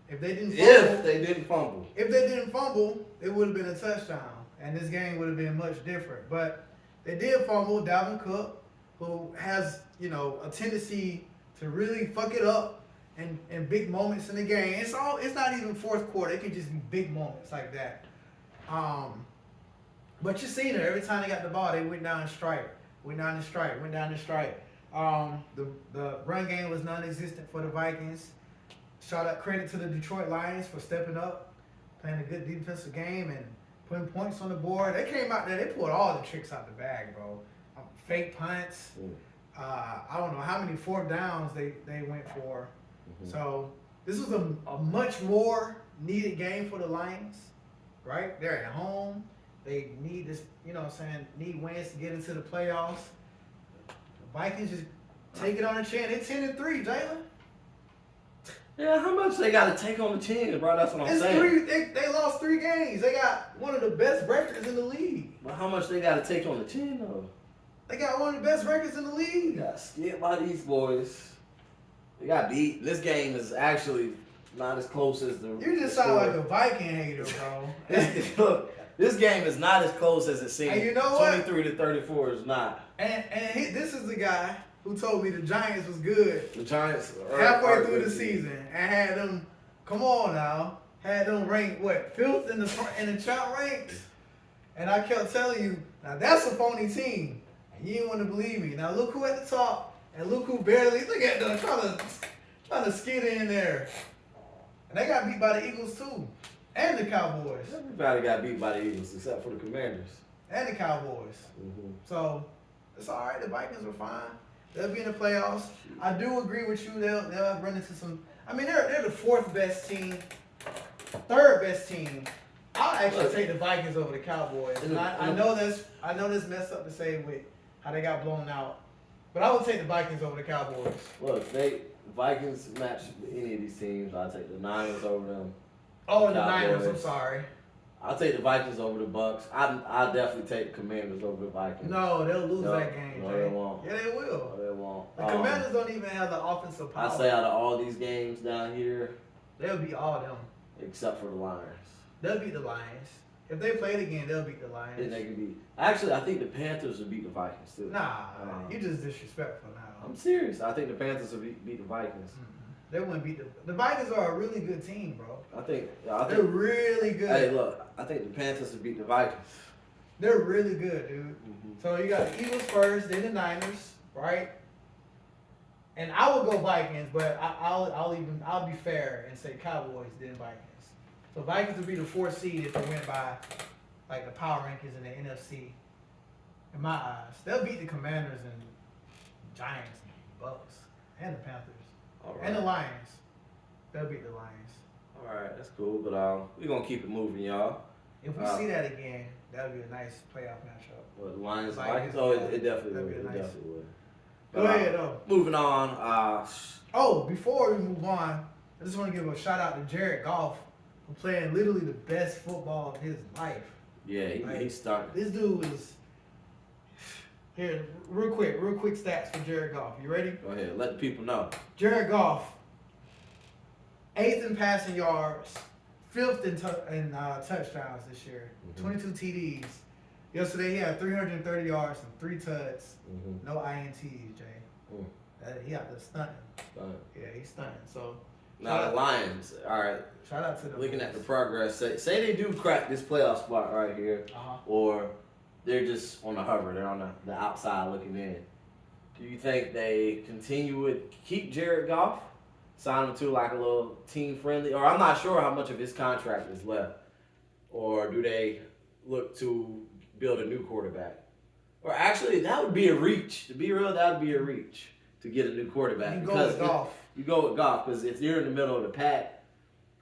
If they didn't fumble, If they didn't fumble. it would have been a touchdown, and this game would have been much different. But they did fumble. Dalvin Cook, who has a tendency to really fuck it up in big moments in the game. It's not even fourth quarter. It can just be big moments like that. But you seen it every time they got the ball, they went down and strike. The run game was non-existent for the Vikings. Shout out credit to the Detroit Lions for stepping up, playing a good defensive game and putting points on the board. They came out there, they pulled all the tricks out the bag, bro. Fake punts. I don't know how many 4th downs they went for. Mm-hmm. So this was a much more needed game for the Lions, right? They're at home. They need this, need wins to get into the playoffs. The Vikings just take it on the chin. They're 10-3, Jalen. Yeah, how much they got to take on the chin, bro? That's what I'm saying. They lost 3 games. They got one of the best records in the league. But how much they got to take on the chin, though? They got one of the best records in the league. They got skipped by these boys. They got beat. This game is actually not as close as the. You just sound like a Viking hater, bro. Look, this game is not as close as it seems. And you know what? 23-34 is not. And this is the guy who told me the Giants was good. The Giants halfway through the season and had them. Come on now, had them ranked what 5th in the chart ranks. And I kept telling you, now that's a phony team, and you didn't want to believe me. Now look who at the top, and look who barely. Look at them trying to skid in there, and they got beat by the Eagles too, and the Cowboys. Everybody got beat by the Eagles except for the Commanders and the Cowboys. Mm-hmm. So it's all right. The Vikings were fine. They'll be in the playoffs. I do agree with you. They'll run into some. I mean, they're the 4th best team, 3rd best team. I'll actually take the Vikings over the Cowboys. And I know this messed up to say with how they got blown out, but I would take the Vikings over the Cowboys. Look, Vikings match any of these teams. I'll take the Niners over them. Oh, the Niners. I'm sorry. I'll take the Vikings over the Bucks. I'll definitely take the Commanders over the Vikings. No, they'll lose that game. No, they won't. Yeah, they will. No, they won't. The Commanders don't even have the offensive power. I say out of all these games down here, they'll beat all of them. Except for the Lions. They'll beat the Lions. If they play it again, they'll beat the Lions. And they can beat. Actually, I think the Panthers will beat the Vikings too. Nah, you just disrespectful now. I'm serious. I think the Panthers will beat the Vikings. Mm-hmm. They wouldn't beat the Vikings are a really good team, bro. I think they're really good. Hey, look, I think the Panthers will beat the Vikings. They're really good, dude. Mm-hmm. So you got the Eagles first, then the Niners, right? And I would go Vikings, but I'll be fair and say Cowboys, then Vikings. So Vikings would be the 4th seed if they went by like the power rankings in the NFC. In my eyes, they'll beat the Commanders and Giants and Bucks and the Panthers. All right. And the Lions. They'll beat the Lions. All right, that's cool. But we're gonna keep it moving, y'all. If we see that again, that'll be a nice playoff matchup. Well, the Lions, Vikings. Oh, it definitely would. It definitely would. Go ahead, though. Moving on. Before we move on, I just want to give a shout out to Jared Goff, who playing literally the best football of his life. Yeah, he's starting. This dude is. Here, real quick stats for Jared Goff. You ready? Go ahead, let the people know. Jared Goff, 8th in passing yards, 5th in touchdowns this year, 22 TDs. Yesterday he had 330 yards and 3 tuds, no INTs, Jay. He out there stunting. Yeah, he's stunting. So now the Lions, all right. Shout out to them. Looking at the progress, say they do crack this playoff spot right here, or they're just on the hover. They're on the outside looking in. Do you think they continue with keep Jared Goff, sign him to like a little team friendly, or I'm not sure how much of his contract is left, or do they look to build a new quarterback? Or actually, that would be a reach. To be real, that would be a reach to get a new quarterback. You go with Goff. You go with Goff because if you're in the middle of the pack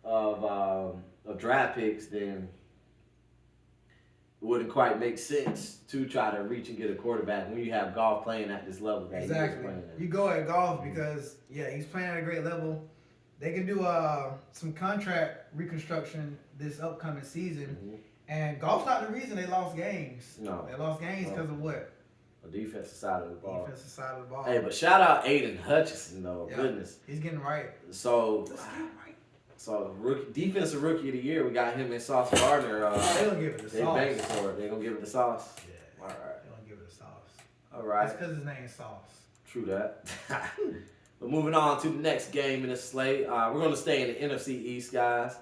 of draft picks, then it wouldn't quite make sense to try to reach and get a quarterback when you have Goff playing at this level that exactly. he's playing at. You go at Goff because he's playing at a great level. They can do some contract reconstruction this upcoming season, and Goff's not the reason they lost games. No, they lost games because of what? The defensive side of the ball. Defensive side of the ball. Hey, but shout out Aiden Hutchinson though. Yeah, goodness, he's getting right. So defensive rookie of the year, we got him and Sauce Gardner. They gonna give it the sauce. They banging for it. They gonna give it the sauce. Yeah. All right. They gonna give it the sauce. All right. That's because his name's Sauce. True that. But moving on to the next game in the slate, we're gonna stay in the NFC East, guys.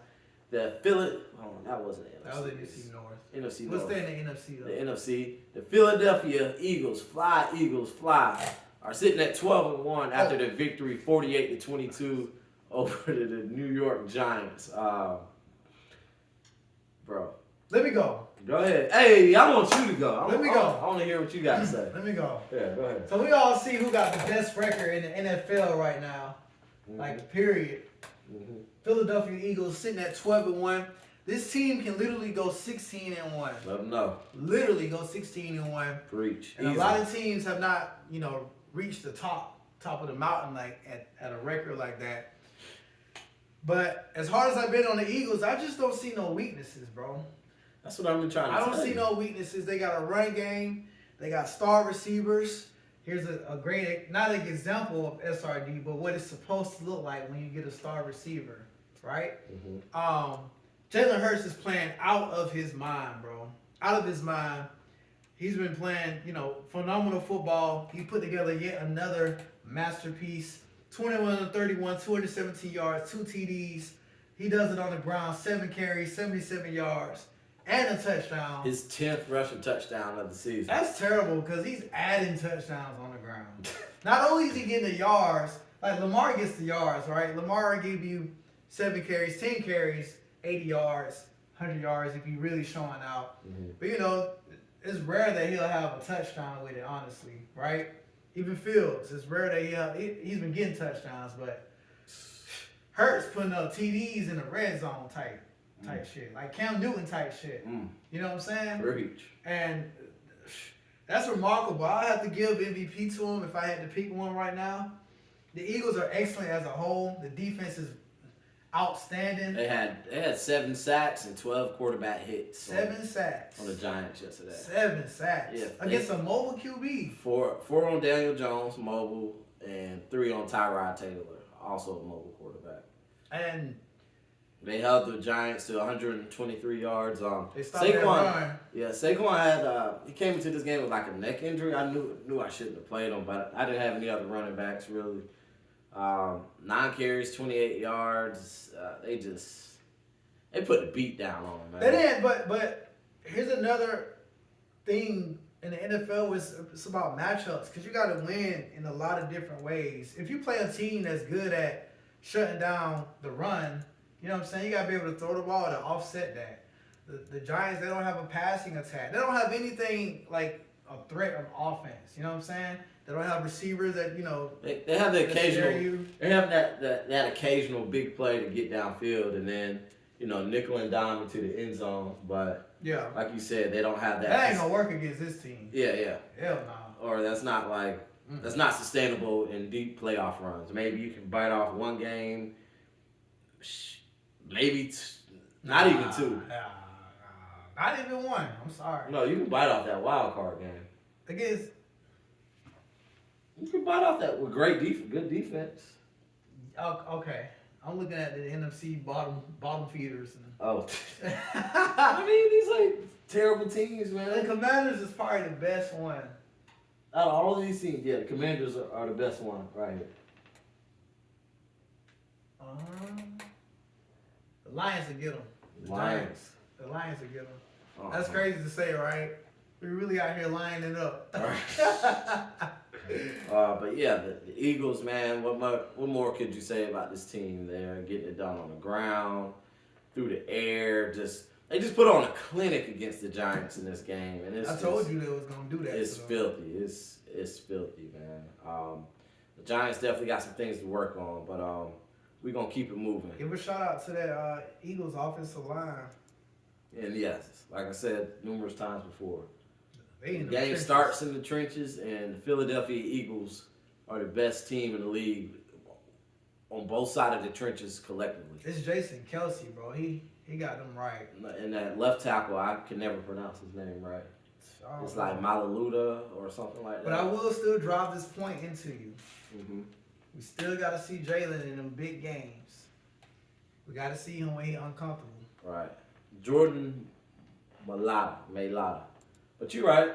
That wasn't the NFC. That was NFC North. NFC We'll North. stay in the NFC though. The NFC. The Philadelphia Eagles fly, are sitting at 12-1 after the victory 48-22 over to the New York Giants. Bro. Let me go. Go ahead. Hey, I want you to go. Let me go. I want to hear what you got to say. Let me go. Yeah, go ahead. So we all see who got the best record in the NFL right now. Like, period. Philadelphia Eagles sitting at 12-1. This team can literally go 16-1. Let them know. Literally go 16-1. Preach. And a lot of teams have not, reached the top of the mountain like at a record like that. But as hard as I've been on the Eagles, I just don't see no weaknesses, bro. That's what I've been trying to tell you. I don't see no weaknesses. They got a run game. They got star receivers. Here's a great, not an example of SRD, but what it's supposed to look like when you get a star receiver, right? Jalen Hurts is playing out of his mind, bro. Out of his mind. He's been playing, phenomenal football. He put together yet another masterpiece. 21-31, 217 yards, 2 TDs. He does it on the ground, 7 carries, 77 yards, and a touchdown. His 10th rushing touchdown of the season. That's terrible because he's adding touchdowns on the ground. Not only is he getting the yards, like Lamar gets the yards, right? Lamar gave you 7 carries, 10 carries, 80 yards, 100 yards if he's really showing out. But, it's rare that he'll have a touchdown with it, honestly, right? Even Fields, it's rare that he's been getting touchdowns, but Hurts putting up TDs in the red zone type shit, like Cam Newton type shit. You know what I'm saying? Reach. And that's remarkable. I have to give MVP to him if I had to pick one right now. The Eagles are excellent as a whole. The defense is outstanding. They had 7 sacks and 12 quarterback hits. 7 sacks on the Giants yesterday. 7 sacks against a mobile QB. 4 on Daniel Jones, mobile, and 3 on Tyrod Taylor, also a mobile quarterback. And they held the Giants to 123 yards. They stopped that run. Yeah, Saquon had he came into this game with like a neck injury. I knew I shouldn't have played him, but I didn't have any other running backs really. 9 carries, 28 yards. They put the beat down on him, man. They did, but here's another thing in the NFL. It's about matchups because you got to win in a lot of different ways. If you play a team that's good at shutting down the run, you know what I'm saying? You got to be able to throw the ball to offset that. The Giants, they don't have a passing attack. They don't have anything like a threat of offense. You know what I'm saying? They don't have receivers that, They have the occasional. They have that occasional big play to get downfield and then, nickel and dime into the end zone. But like you said, they don't have that. That ain't gonna work against this team. Yeah. Hell no. Or that's not that's not sustainable in deep playoff runs. Maybe you can bite off one game, maybe not even 2. Not even 1. I'm sorry. No, you can bite off that wild card game. Against. You can bite off that with good defense. Okay. I'm looking at the NFC bottom feeders. I mean, these like terrible teams, man. The Commanders is probably the best one. Out of all of these teams, yeah, the Commanders are the best one right here. The Lions will get them. The Lions. Giants. The Lions will get them. Uh-huh. That's crazy to say, right? We really out here lining up. But yeah, the Eagles, man. What more could you say about this team? They're getting it done on the ground, through the air. They just put on a clinic against the Giants in this game, and I told you they was gonna do that. It's filthy. It's filthy, man. The Giants definitely got some things to work on, but we're gonna keep it moving. Give a shout out to that Eagles offensive line. And yes, like I said numerous times before, the game starts in the trenches, and the Philadelphia Eagles are the best team in the league on both sides of the trenches collectively. It's Jason Kelsey, bro. He got them right. And that left tackle, I can never pronounce his name right. It's like Malaluda or something like that. But I will still drive this point into you. Mm-hmm. We still got to see Jalen in them big games. We got to see him when he's uncomfortable. Right. Jordan Mailata. But you're right.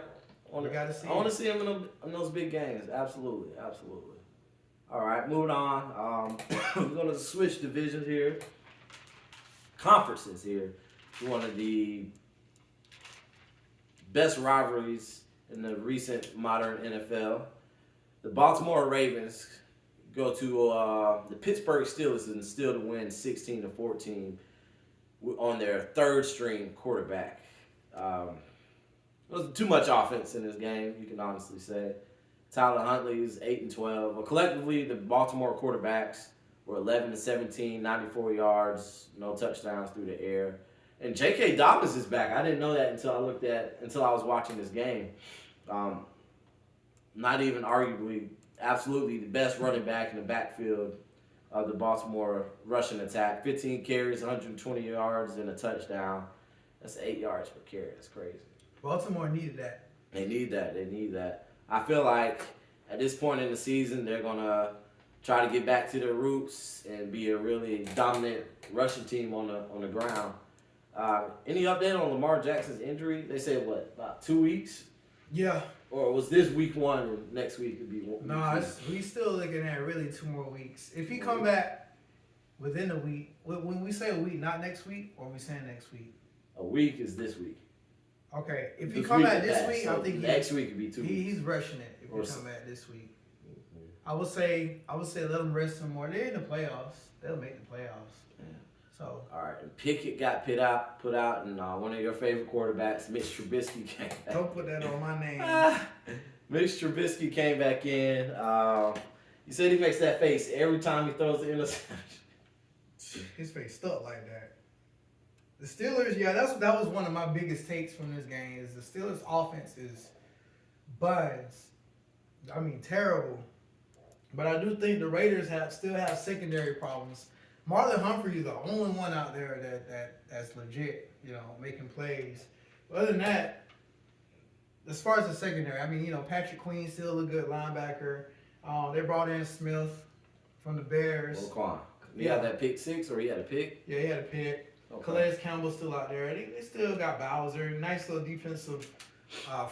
I want to see him in those big games. Absolutely. All right, moving on. We're going to switch divisions here. Conferences here. One of the best rivalries in the recent modern NFL. The Baltimore Ravens go to the Pittsburgh Steelers and still to win 16-14 on their third string quarterback. There wasn't too much offense in this game, you can honestly say. Tyler Huntley is 8-12. Well, collectively, the Baltimore quarterbacks were 11-17, 94 yards, no touchdowns through the air. And J.K. Dobbins is back. I didn't know that until I was watching this game. Not even arguably, absolutely the best running back in the backfield of the Baltimore rushing attack. 15 carries, 120 yards, and a touchdown. That's 8 yards per carry. That's crazy. Baltimore needed that. They need that. I feel like at this point in the season, they're going to try to get back to their roots and be a really dominant rushing team on the ground. Any update on Lamar Jackson's injury? They said, about 2 weeks? Yeah. Or was this week one and next week could be one? No, we still looking at really 2 more weeks. If he come back within a week, when we say a week, not next week, or are we saying next week? A week is this week. Okay, if he come back this week, so I think next week could be 2 weeks. He's rushing it if he come back this week. I would say let him rest some more. They're in the playoffs. They'll make the playoffs. Yeah. So all right, and Pickett got put out, and one of your favorite quarterbacks, Mitch Trubisky, came back. Don't put that on my name. Mitch Trubisky came back in. He said he makes that face every time he throws the interception. His face stuck like that. The Steelers, that was one of my biggest takes from this game. Is the Steelers' offense is buzz. I mean, terrible. But I do think the Raiders still have secondary problems. Marlon Humphrey is the only one out there that's legit, making plays. But other than that, as far as the secondary, I mean, Patrick Queen still a good linebacker. They brought in Smith from the Bears. Roquan. He had that pick six, or he had a pick? Yeah, he had a pick. Okay. Calais Campbell's still out there. They still got Bowser. Nice little defensive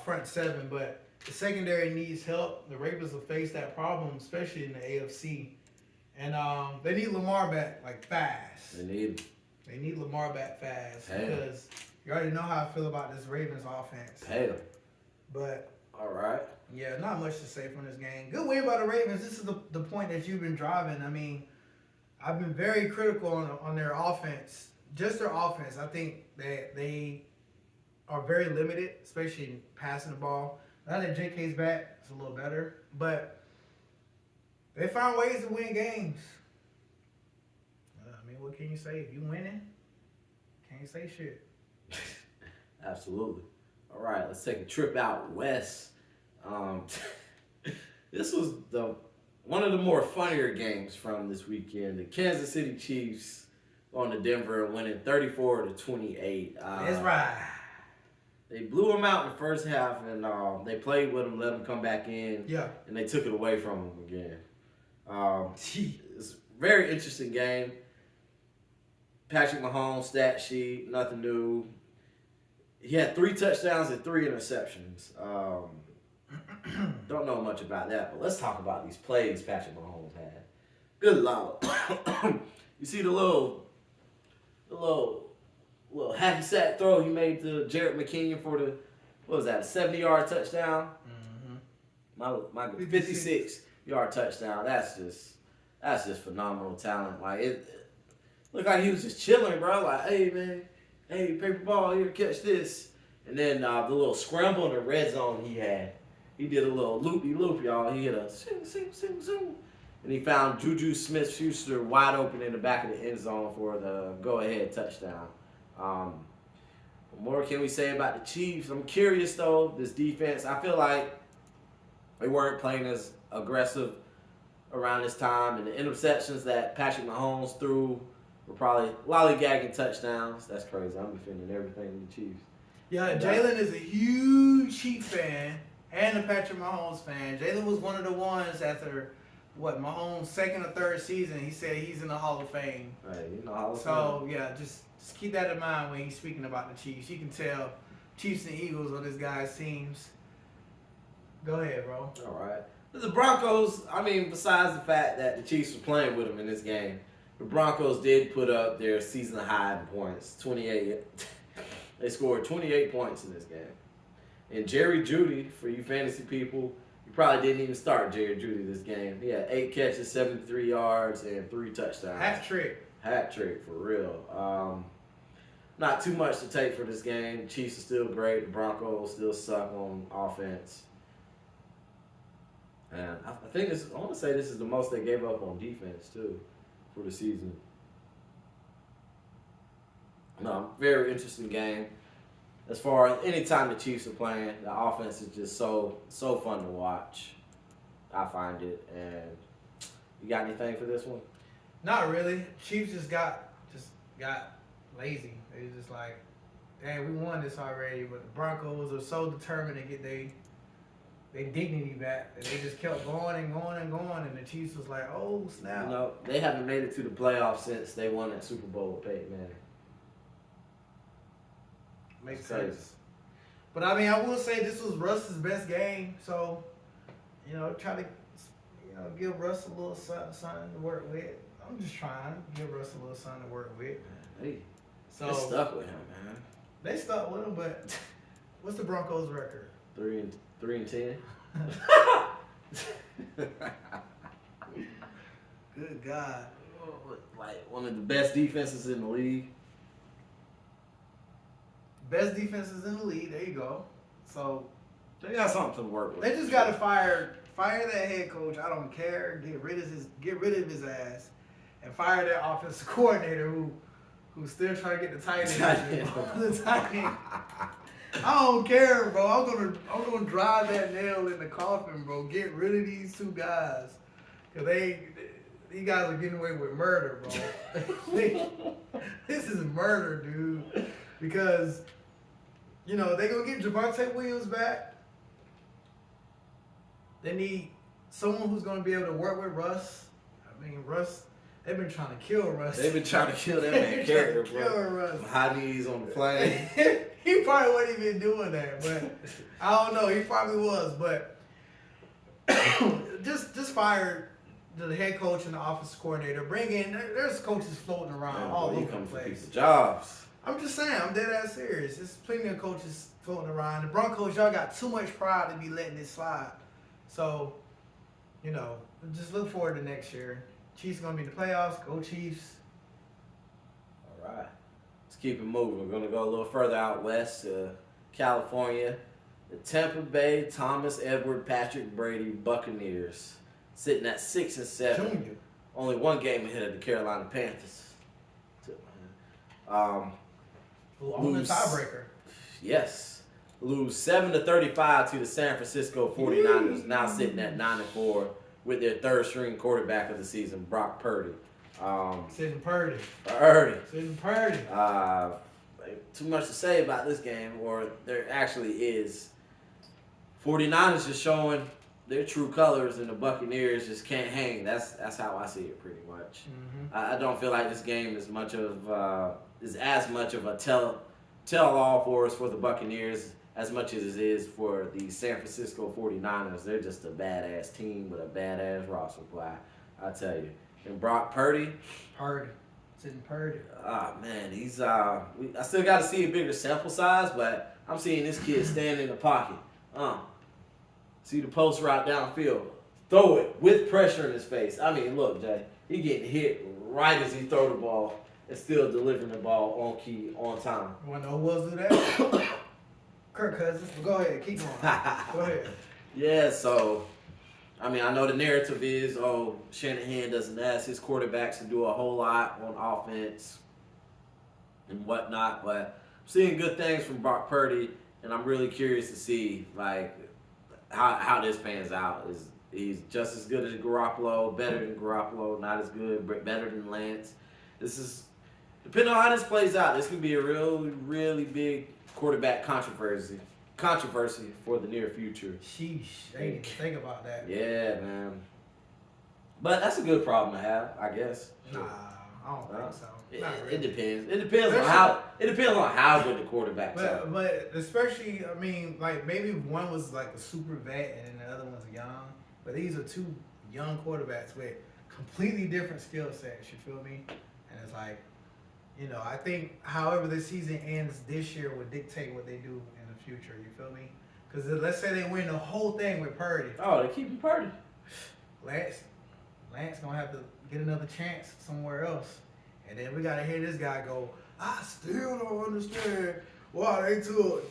front seven, but the secondary needs help. The Ravens will face that problem, especially in the AFC. And they need Lamar back fast. They need Lamar back fast because you already know how I feel about this Ravens offense. But all right. Yeah, not much to say from this game. Good win by the Ravens. This is the point that you've been driving. I mean, I've been very critical on their offense. Just their offense. I think that they are very limited, especially in passing the ball. Now that JK's back, it's a little better. But they found ways to win games. I mean, what can you say? If you winning, can't say shit. Absolutely. All right, let's take a trip out west. This was one of the more funnier games from this weekend. The Kansas City Chiefs on to Denver, winning 34-28. That's right. They blew them out in the first half, and they played with them, let them come back in. Yeah. And they took it away from them again. It's a very interesting game. Patrick Mahomes, stat sheet, nothing new. He had 3 touchdowns and 3 interceptions. Don't know much about that, but let's talk about these plays Patrick Mahomes had. Good lord. You see the little hacky sack throw he made to Jarrett McKinnon for the, what was that, a 70-yard touchdown? My 56-yard touchdown. That's just phenomenal talent. Like it looked like he was just chilling, bro. Like, hey man, hey, paper ball here, catch this. And then the little scramble in the red zone he had. He did a little loopy-loop, y'all. He hit a zoom. And he found Juju Smith-Schuster wide open in the back of the end zone for the go-ahead touchdown. What more can we say about the Chiefs? I'm curious, though, this defense. I feel like they weren't playing as aggressive around this time. And the interceptions that Patrick Mahomes threw were probably lollygagging touchdowns. That's crazy. I'm defending everything in the Chiefs. Yeah, Jalen is a huge Chiefs fan and a Patrick Mahomes fan. Jalen was one of the ones after, Mahomes' second or third season, he said he's in the Hall of Fame. Right, you know Hall of Fame. So, yeah, just keep that in mind when he's speaking about the Chiefs. You can tell Chiefs and Eagles on this guy's teams. Go ahead, bro. All right. The Broncos, I mean, besides the fact that the Chiefs were playing with them in this game, the Broncos did put up their season high in points, 28. They scored 28 points in this game. And Jerry Jeudy, for you fantasy people, you probably didn't even start Jerry Jeudy this game. He had 8 catches, 73 yards, and 3 touchdowns. Hat trick. Hat trick, for real. Not too much to take for this game. The Chiefs are still great. The Broncos still suck on offense. And I want to say this is the most they gave up on defense, too, for the season. No, very interesting game. As far as any time the Chiefs are playing, the offense is just so fun to watch. I find it. And you got anything for this one? Not really. Chiefs just got lazy. They just like, dang, we won this already. But the Broncos are so determined to get their dignity back that they just kept going and going and going. And the Chiefs was like, oh snap. You know, they haven't made it to the playoffs since they won that Super Bowl with Peyton Manning. Makes sense. But I mean, I will say this was Russ's best game, so try to give Russ a little something to work with. I'm just trying to give Russ a little something to work with. They stuck with him, man. They stuck with him, but what's the Broncos' record? 3-10. Good God! Like one of the best defenses in the league. Best defenses in the league. There you go. So they got something to work with. They just got to fire that head coach. I don't care. Get rid of his ass, and fire that offensive coordinator who's still trying to get the tight end. The tight end. I don't care, bro. I'm gonna drive that nail in the coffin, bro. Get rid of these two guys, cause these guys are getting away with murder, bro. This is murder, dude. Because they gonna get Javonte Williams back. They need someone who's gonna be able to work with Russ. I mean, Russ. They've been trying to kill Russ. They've been trying to kill that man character, bro. Kill Russ. High knees on the plane. He probably wasn't even doing that, but I don't know. He probably was, but just fire the head coach and the offensive coordinator. Bring in. There's coaches floating around all over the place. Jobs. I'm just saying. I'm dead ass serious. There's plenty of coaches floating around. The Broncos, y'all got too much pride to be letting this slide. So, just look forward to next year. Chiefs gonna be in the playoffs. Go Chiefs. All right. Let's keep it moving. We're going to go a little further out west to California. The Tampa Bay Thomas Edward Patrick Brady Buccaneers sitting at 6-7. Junior. Only one game ahead of the Carolina Panthers. Who own the tiebreaker? Yes. Lose 7-35 to the San Francisco 49ers, now sitting at 9-4 with their third string quarterback of the season, Brock Purdy. Sitting Purdy. Sitting Purdy. Too much to say about this game, or there actually is. 49ers just showing their true colors, and the Buccaneers just can't hang. That's how I see it, pretty much. Mm-hmm. I don't feel like this game is as much of a tell-all for us for the Buccaneers as much as it is for the San Francisco 49ers. They're just a badass team with a badass roster, boy. I tell you. And Brock Purdy. Sitting Purdy. Ah, man, he's I still got to see a bigger sample size, but I'm seeing this kid stand in the pocket. See the post route downfield. Throw it with pressure in his face. I mean, look, Jay, he getting hit right as he throw the ball and still delivering the ball on key, on time. You want to know who else do that? Kirk Cousins. Go ahead. Keep going. Go ahead. Yeah, so, I mean, I know the narrative is, Shanahan doesn't ask his quarterbacks to do a whole lot on offense and whatnot, but I'm seeing good things from Brock Purdy, and I'm really curious to see, like, how this pans out. He's just as good as Garoppolo, better than Garoppolo, not as good, but better than Lance. This is, depending on how this plays out, this can be a really, really big quarterback controversy for the near future. Sheesh. I didn't even think about that. Yeah, man. But that's a good problem to have, I guess. Nah, I don't think so. It depends. It depends on how good the quarterbacks are. But especially, I mean, like maybe one was like a super vet and the other one's young. But these are two young quarterbacks with completely different skill sets. You feel me? And it's like, I think however the season ends this year will dictate what they do in the future. You feel me? Because let's say they win the whole thing with Purdy. Oh, they're keeping Purdy. Lance gonna have to get another chance somewhere else. And then we gotta hear this guy go, I still don't understand why they took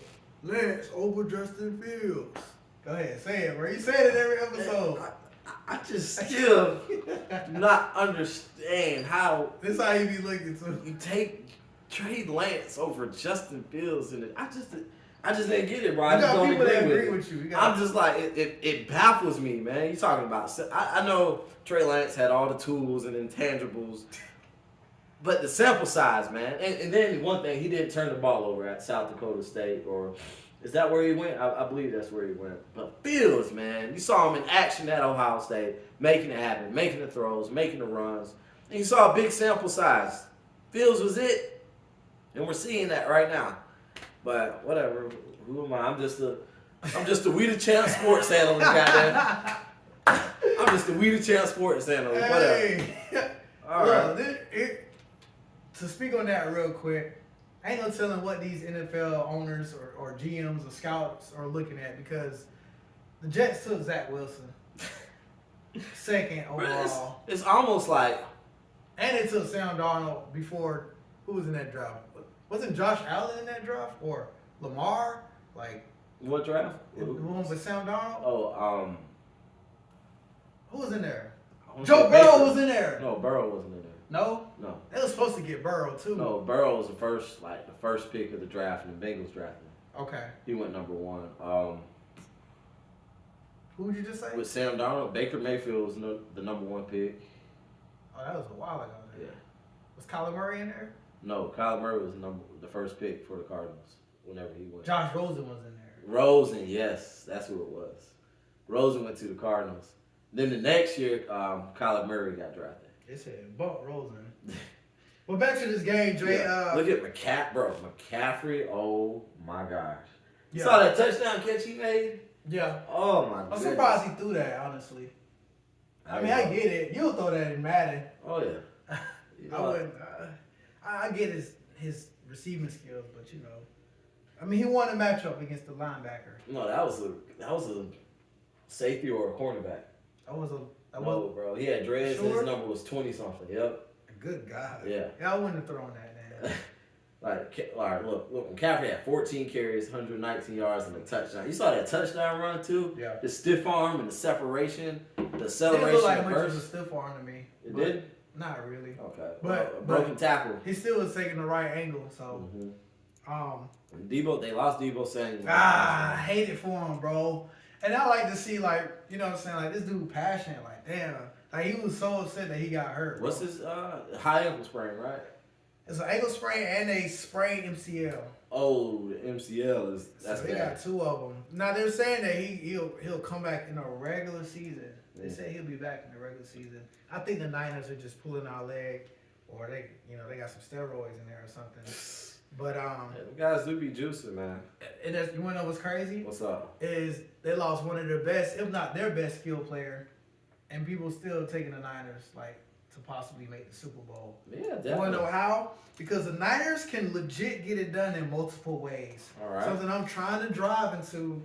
Lance over Justin Fields. Go ahead, say it, bro. You say it every episode. I just still do not understand how this how you be looking too. You trade Lance over Justin Fields, and I just didn't get it, bro. I just don't agree with you. I'm just like it baffles me, man. You talking about? I know Trey Lance had all the tools and intangibles, but the sample size, man. And then one thing, he didn't turn the ball over at South Dakota State, or is that where he went? I believe that's where he went. But Fields, man, you saw him in action at Ohio State, making it happen, making the throws, making the runs, and you saw a big sample size. Fields was it, and we're seeing that right now. But whatever, who am I? I'm just the We The Champz sports analyst, goddamn. I'm just the We The Champz sports analyst. Whatever. All right. To speak on that real quick, ain't no telling what these NFL owners or GMs or scouts are looking at because the Jets took Zach Wilson second overall. It's almost like, and they took Sam Darnold before. Who was in that draft? Wasn't Josh Allen in that draft or Lamar? Like what draft? The one with Sam Darnold. Oh, who was in there? Joe Burrow was in there. No, Burrow wasn't in there. No. They were supposed to get Burrow too. No, Burrow was the first pick of the draft, and the Bengals drafted him. Okay. He went number one. Who would you just say? With Sam Darnold, Baker Mayfield was the number one pick. Oh, that was a while ago. Yeah. Was Kyler Murray in there? No, Kyler Murray was the first pick for the Cardinals whenever he went. Josh Rosen was in there. Rosen, yes, that's who it was. Rosen went to the Cardinals. Then the next year, Kyler Murray got drafted. They said bump Rosen. Well, back to this game, Dre. Yeah. Look at McCaffrey. Oh my gosh! You Yeah. saw that touchdown catch he made? Yeah. Oh my goodness. I'm surprised he threw that. Honestly. I mean, I get it. You'll throw that in Madden. Oh yeah. I wouldn't. I get his receiving skills, but I mean, he won a matchup against the linebacker. No, that was a safety or a cornerback. No, bro. He had dreads and his number was 20 something. Yep. Good God. Yeah. I wouldn't have thrown that, man. All right, look. McCaffrey had 14 carries, 119 yards, and a touchdown. You saw that touchdown run too. Yeah. The stiff arm and the separation, the It acceleration. didn't look like much of a stiff arm to me. It did. Not really. Okay. But broken tackle. He still was taking the right angle, so. And they lost Debo saying. I hate it for him, bro. And I like to see, like, you know what I'm saying, like this dude passionate, like damn, like he was so upset that he got hurt. Bro. What's his high ankle sprain, right? It's an ankle sprain and a sprained MCL. Oh, the MCL that's so they bad. got two of them. Now they're saying that he'll come back in a regular season. They say he'll be back in the regular season. I think the Niners are just pulling our leg, or they got some steroids in there or something. But the guys do be juicing, man. and that's, you wanna know what's crazy? What's up? Is they lost one of their best, if not their best skill player, and people still taking the Niners like to possibly make the Super Bowl. Yeah, You definitely. wanna know how? Because the Niners can legit get it done in multiple ways. All right. Something I'm trying to drive into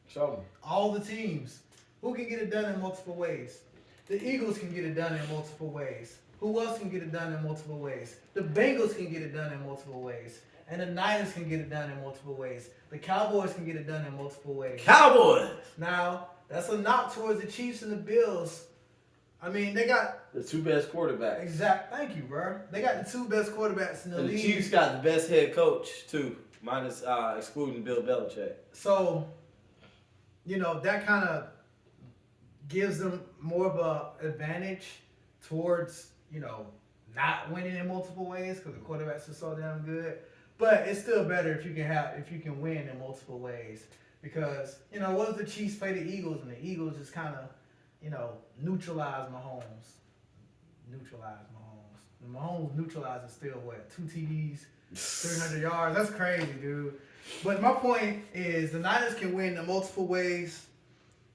Show me. all the teams. Who can get it done in multiple ways? The Eagles can get it done in multiple ways. Who else can get it done in multiple ways? The Bengals can get it done in multiple ways. And the Niners can get it done in multiple ways. The Cowboys can get it done in multiple ways. Cowboys. Now, that's a knock towards the Chiefs and the Bills. I mean, they got The two best quarterbacks. thank you, bro. They got the two best quarterbacks in the And the league. Chiefs got the best head coach too, minus excluding Bill Belichick. So, that kind of gives them more of a advantage towards, not winning in multiple ways because the quarterbacks are so damn good. But it's still better if you can win in multiple ways. Because, what if the Chiefs play the Eagles and the Eagles just kind of, neutralize Mahomes? And Mahomes neutralizes still, 2 TDs, 300 yards. That's crazy, dude. But my point is the Niners can win in multiple ways,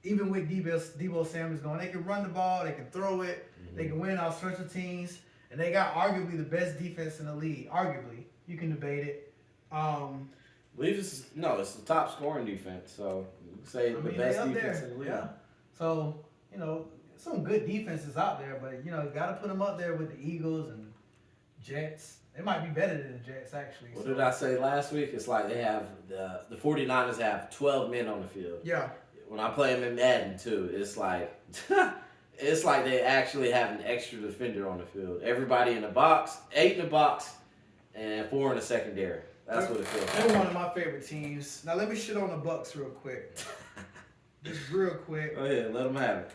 even with Debo Samuels going. They can run the ball, they can throw it, they can win off special teams, and they got arguably the best defense in the league. Arguably. You can debate it. I believe it's the top scoring defense. So you can say the best they up defense there. in the league. Yeah. So, some good defenses out there, but you got to put them up there with the Eagles and Jets. They might be better than the Jets, actually. What did I say last week? It's like they have the 49ers have 12 men on the field. Yeah. When I play them in Madden too, it's like it's like they actually have an extra defender on the field. Everybody in the box, 8 in the box, and 4 in the secondary. That's what it feels like. They're one of my favorite teams. Now let me shit on the Bucks real quick. Just real quick. Go ahead, let them have it.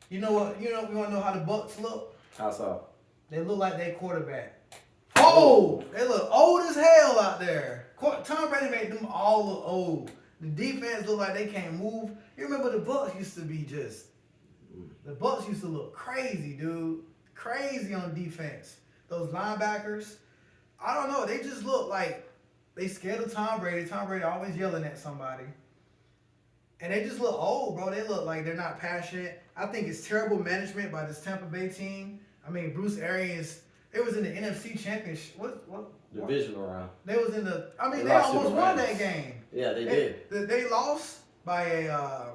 You know what? We want to know how the Bucks look? How so? They look like they quarterback. Oh, they look old as hell out there. Tom Brady made them all look old. The defense look like they can't move. You remember the Bucks used to be the Bucks used to look crazy, dude. Crazy on defense. Those linebackers, I don't know. They just look like they scared of Tom Brady. Tom Brady always yelling at somebody. And they just look old, bro. They look like they're not passionate. I think it's terrible management by this Tampa Bay team. I mean, Bruce Arians, they was in the NFC Championship. What? Divisional round. They was in the. I mean, they lost to almost the won Rams. that game. Yeah, they did. They lost by a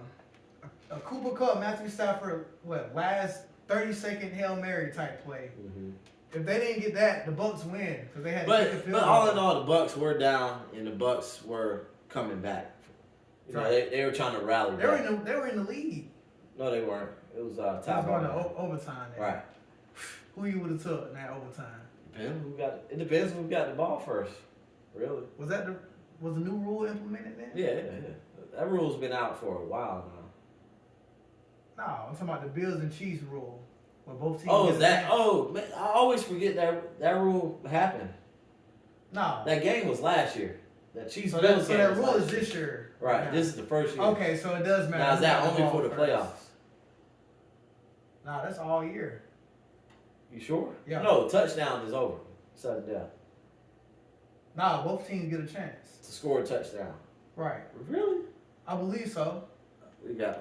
Cooper Kupp, Matthew Stafford, last 30-second Hail Mary type play. Mm-hmm. If they didn't get that, the Bucks win because they had to kick a field But goal. all in all, the Bucks were down and the Bucks were coming back. Right. They were trying to rally. They were in the lead. No, they weren't. It was It was tie going to ball. overtime. There. Right. Who you would have took in that overtime? It depends who got the ball first. Really. Was the new rule implemented then? Yeah. That rule's been out for a while now. No, I'm talking about the Bills and Chiefs rule, where both teams. Oh, get is a that? chance. Oh, man, I always forget that rule happened. No. That game was last year. That Chiefs So Bills game that was rule last is year. this year. Right. now. This is the first year. Okay, so it does matter. Now is that Who got only ball for the first. playoffs? Nah, that's all year. You sure? Yeah. No, touchdown is over. Sudden death. Nah, both teams get a chance. To score a touchdown. Right. Really? I believe so.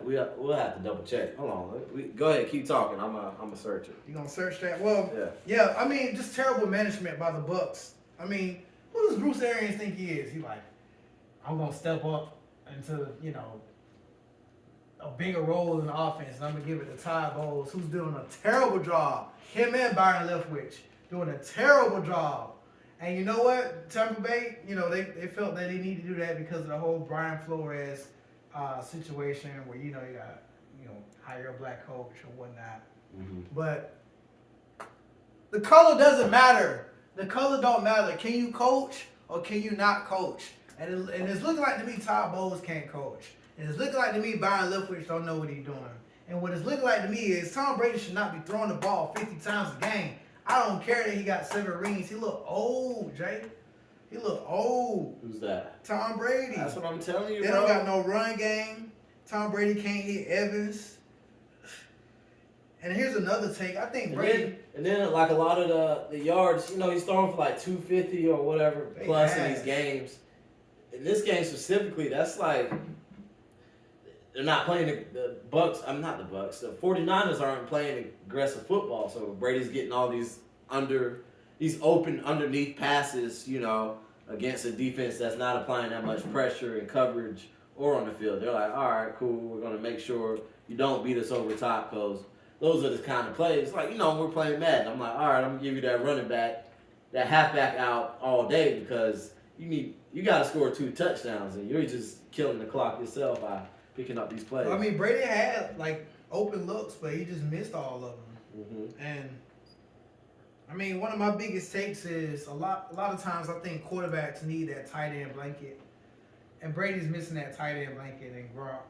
We'll have to double check. Hold on. Go ahead, keep talking. I'm a search it. You gonna search that? Well, Yeah. yeah. I mean, just terrible management by the Bucks. I mean, who does Bruce Arians think he is? He like, I'm gonna step up into a bigger role in the offense, and I'm gonna give it to Ty Bowles, who's doing a terrible job. Him and Byron Leftwich doing a terrible job. And you know what? Tampa Bay, they felt that they needed to do that because of the whole Brian Flores situation where you got hire a black coach or whatnot. Mm-hmm. But the color doesn't matter. The color don't matter. Can you coach or can you not coach? And it's looking like to me Todd Bowles can't coach. And it's looking like to me Byron Leftwich don't know what he's doing. And what it's looking like to me is Tom Brady should not be throwing the ball 50 times a game. I don't care that he got 7 rings. He look old, Jay. He look old. Who's that? Tom Brady. That's what I'm telling you, They bro. don't got no run game. Tom Brady can't hit Evans. And here's another take. I think And Brady. then like a lot of the yards, he's throwing for like 250 or whatever plus in these games. In this game specifically, that's like they're not playing the Bucks. I'm not the Bucks. The 49ers aren't playing aggressive football, so Brady's getting all these open underneath passes, against a defense that's not applying that much pressure and coverage or on the field. They're like, all right, cool. We're gonna make sure you don't beat us over top because those are the kind of plays. Like, we're playing Madden. I'm like, all right, I'm gonna give you that running back, that halfback out all day because you got to score 2 touchdowns and you're just killing the clock yourself by picking up these plays. I mean, Brady had like open looks, but he just missed all of them. Mm-hmm. And I mean, one of my biggest takes is a lot of times I think quarterbacks need that tight end blanket, and Brady's missing that tight end blanket in Gronk,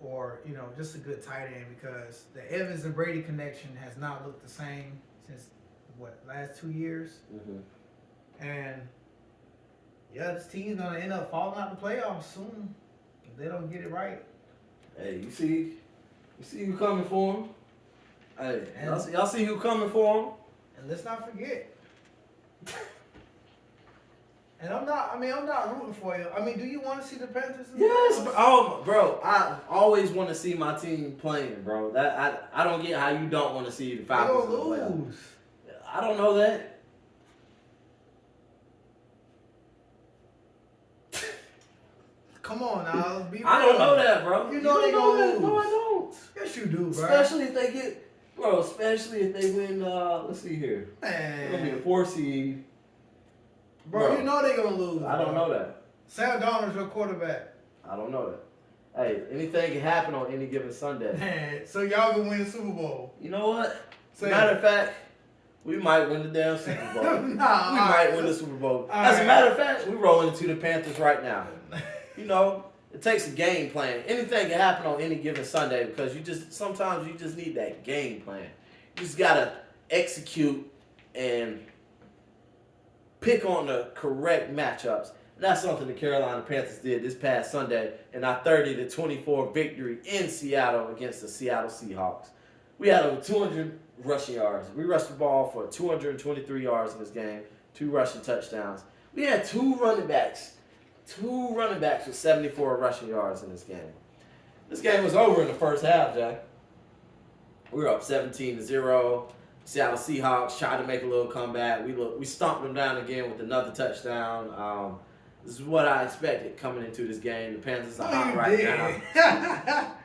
or just a good tight end because the Evans and Brady connection has not looked the same since last 2 years, and yeah, this team's gonna end up falling out the playoffs soon if they don't get it right. Hey, you see who coming for him? Hey, y'all see who coming for him? And let's not forget. And I'm not rooting for you. I mean, do you want to see the Panthers? Yes, bro. I always want to see my team playing, bro. That I don't get how you don't want to see the Falcons lose. I don't know that. Come on now, be real. I don't know that, bro. You know they gonna lose. No, I don't. Yes, you do, bro. Especially if they win. Let's see here. Man, They're gonna be a 4 seed. Bro, you know they gonna lose. I don't know that. Sam Darnold's your quarterback. I don't know that. Hey, anything can happen on any given Sunday. Man, so y'all gonna win the Super Bowl? You know what? Matter of fact, we might win the damn Super Bowl. We might win the Super Bowl. As a matter of fact, we're rolling into the Panthers right now. It takes a game plan. Anything can happen on any given Sunday because sometimes you just need that game plan. You just gotta execute and pick on the correct matchups. And that's something the Carolina Panthers did this past Sunday in our 30-24 victory in Seattle against the Seattle Seahawks. We had over 200 rushing yards. We rushed the ball for 223 yards in this game, 2 rushing touchdowns. We had 2 running backs with 74 rushing yards in this game. This game was over in the first half, Jack. We were up 17-0. Seattle Seahawks tried to make a little comeback. We stomped them down again with another touchdown. This is what I expected coming into this game. The Panthers are hot right now.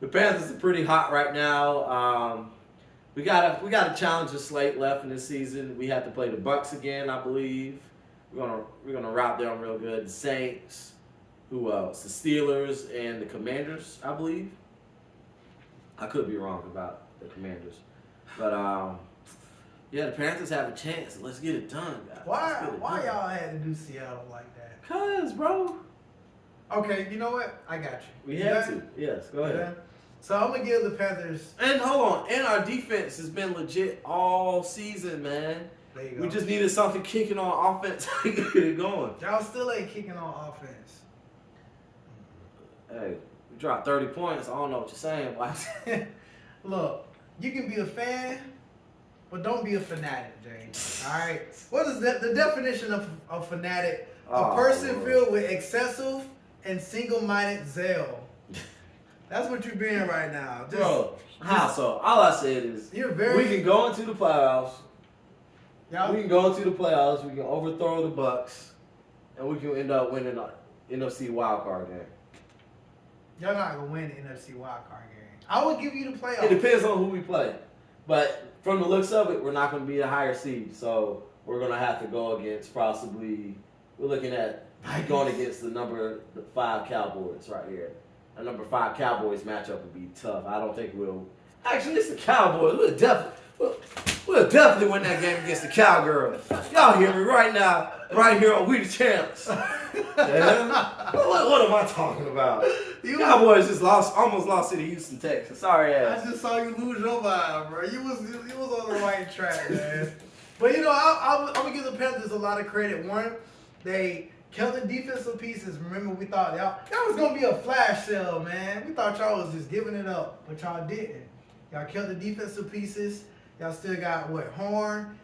The Panthers are pretty hot right now. We got a challenger slate left in this season. We have to play the Bucks again, I believe. We're gonna route them real good. The Saints, who else? The Steelers and the Commanders, I believe. I could be wrong about the Commanders, but yeah, the Panthers have a chance. Let's get it done, guys. Why y'all had to do Seattle like that? Cause, bro. Okay, you know what? I got you. We had to. Yes, go ahead. Yeah. So I'm gonna give the Panthers. And hold on, and our defense has been legit all season, man. There you go. We just needed something kicking on offense to get it going. Y'all still ain't kicking on offense. Hey, we dropped 30 points. I don't know what you're saying. Look, you can be a fan, but don't be a fanatic, James. All right. What is the definition of a fanatic? A person filled with excessive and single-minded zeal. That's what you're being right now. Bro, how so? All I said is we can go into the playoffs. Yep. We can go into the playoffs. We can overthrow the Bucks, and we can end up winning the NFC wildcard game. Y'all not gonna win the NFC wildcard game. I would give you the playoffs. It depends on who we play, but from the looks of it, we're not going to be a higher seed. So we're going to have to go against possibly. We're looking at going against the number 5 Cowboys right here. A number 5 Cowboys matchup would be tough. I don't think we'll. Actually, it's the Cowboys. We'll definitely win that game against the Cowgirls. Y'all hear me right now, right here on We The Champz. Yeah? What am I talking about? Cowboys just almost lost to the Houston Texans. Sorry ass. I just saw you lose your mind, bro. You was on the right track, man. But I'm gonna give the Panthers a lot of credit. One, they Killed the defensive pieces. Remember, we thought y'all was gonna be a flash sale, man. We thought y'all was just giving it up, but y'all didn't. Y'all killed the defensive pieces. Y'all still got what? Horn,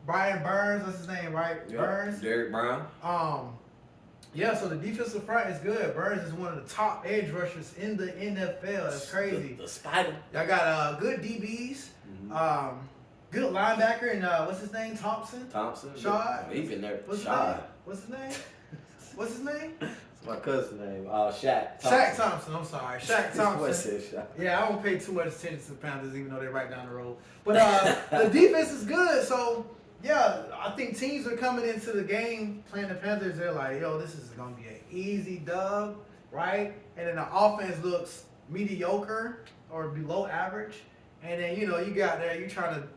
Brian Burns, what's his name, right? Yep. Burns. Derek Brown. Yeah, so the defensive front is good. Burns is one of the top edge rushers in the NFL. That's crazy. The spider. Y'all got good DBs. Mm-hmm. Good linebacker, and what's his name? Thompson. Shad. He been there. What's Shad. his name? What's his name? It's my cousin's name. Shaq Thompson. Shaq Thompson. I'm sorry, Shaq Thompson. What said Shaq? Yeah, I don't pay too much attention to the Panthers, even though they're right down the road. But the defense is good, so yeah, I think teams are coming into the game playing the Panthers. They're like, yo, this is gonna be an easy dub, right? And then the offense looks mediocre or below average, and then you got there, you trying to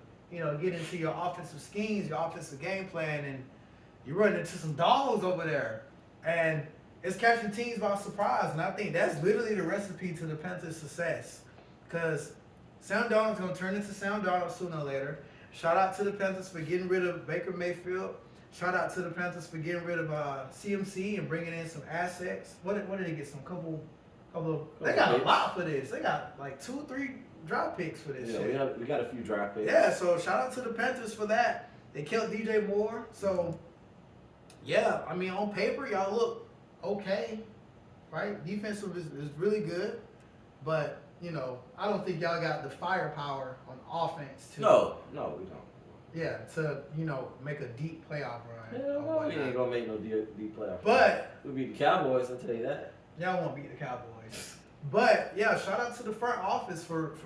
get into your offensive schemes, your offensive game plan, and you run into some dogs over there, and it's catching teams by surprise. And I think that's literally the recipe to the Panthers' success, because Sam Darnold's gonna turn into Sam Darnold sooner or later. Shout out to the Panthers for getting rid of Baker Mayfield. Shout out to the Panthers for getting rid of CMC and bringing in some assets. What did they get? Some couple of. They got a lot for this. They got like 2-3 draft picks for this. Yeah, we got a few draft picks. Yeah, so shout out to the Panthers for that. They killed DJ Moore. So yeah, I mean on paper y'all look okay, right? Defensive is really good, but I don't think y'all got the firepower on offense to. No, we don't. Yeah, to make a deep playoff run. Hell no, we ain't gonna make no deep playoff. But we'll beat the Cowboys. I'll tell you that. Y'all won't beat the Cowboys. But yeah, shout out to the front office for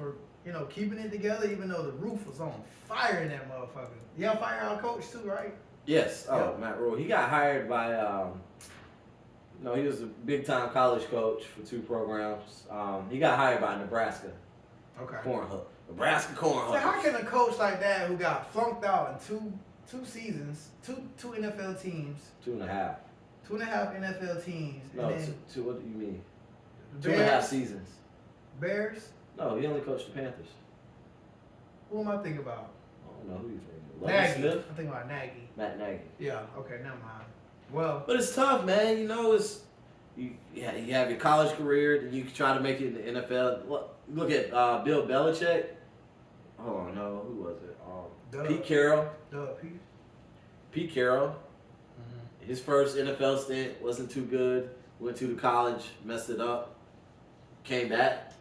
keeping it together, even though the roof was on fire in that motherfucker. Y'all fire our coach too, right? Yes. Oh, Yeah. Matt Rule. He got hired by. He was a big-time college coach for 2 programs. He got hired by Nebraska. Okay. Nebraska Cornhuskers. So how can a coach like that who got flunked out in two seasons, two NFL teams, 2.5. 2.5 NFL teams, No, and then two. What do you mean? Bears, 2.5 seasons. Bears? No, he only coached the Panthers. Who am I thinking about? I don't know who you thinking. Nagy. Smith? I'm thinking about Nagy. Matt Nagy. Yeah. Okay. Never mind. Well. But it's tough, man. It's you have your college career, then you can try to make it in the NFL. Look at Bill Belichick. Oh no, who was it? Pete Carroll. Pete Carroll. Mm-hmm. His first NFL stint wasn't too good. Went to the college, messed it up. Came back.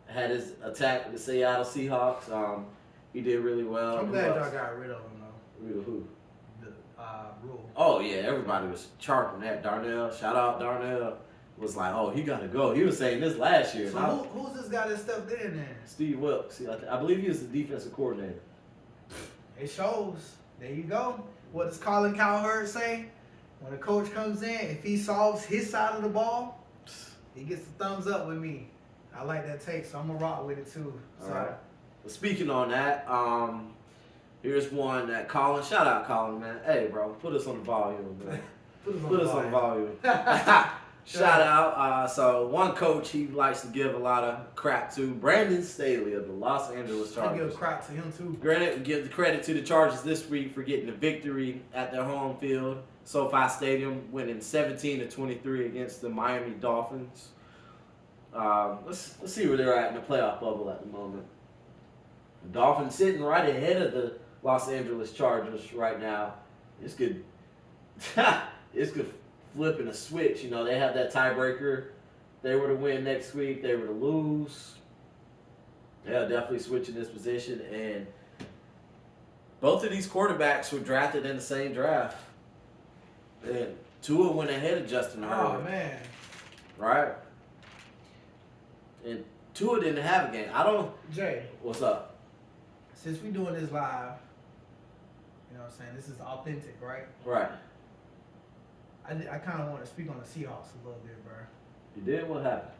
Had his attack with the Seattle Seahawks. He did really well. I'm glad y'all got rid of him though. Rid of who? Rule. Oh yeah, everybody was sharp on that. Darnell, shout out Darnell, was like, oh, he gotta go. He was saying this last year. So who's this guy that stepped in there? Steve Wilkes. I believe he was the defensive coordinator. It shows. There you go. What does Colin Cowherd say? When a coach comes in, if he solves his side of the ball, he gets the thumbs up with me. I like that take, so I'm gonna rock with it too. All right. Well, speaking on that, here's one that Colin. Shout out Colin, man. Hey, bro, put us on the volume, man. Put us on volume. Shout out. So one coach he likes to give a lot of crap to, Brandon Staley of the Los Angeles Chargers. I give crap to him too. Granted, give the credit to the Chargers this week for getting the victory at their home field, SoFi Stadium, winning 17-23 against the Miami Dolphins. Let's see where they're at in the playoff bubble at the moment. The Dolphins sitting right ahead of the Los Angeles Chargers right now. This could flip in a switch. They have that tiebreaker. They were to win next week. They were to lose. They'll definitely switch in this position. And both of these quarterbacks were drafted in the same draft. And Tua went ahead of Justin Herbert. Oh, man. Right? And Tua didn't have a game. Jay. What's up? Since we doing this live, you know what I'm saying? This is authentic, right? Right. I kind of want to speak on the Seahawks a little bit, bro. You did? What happened?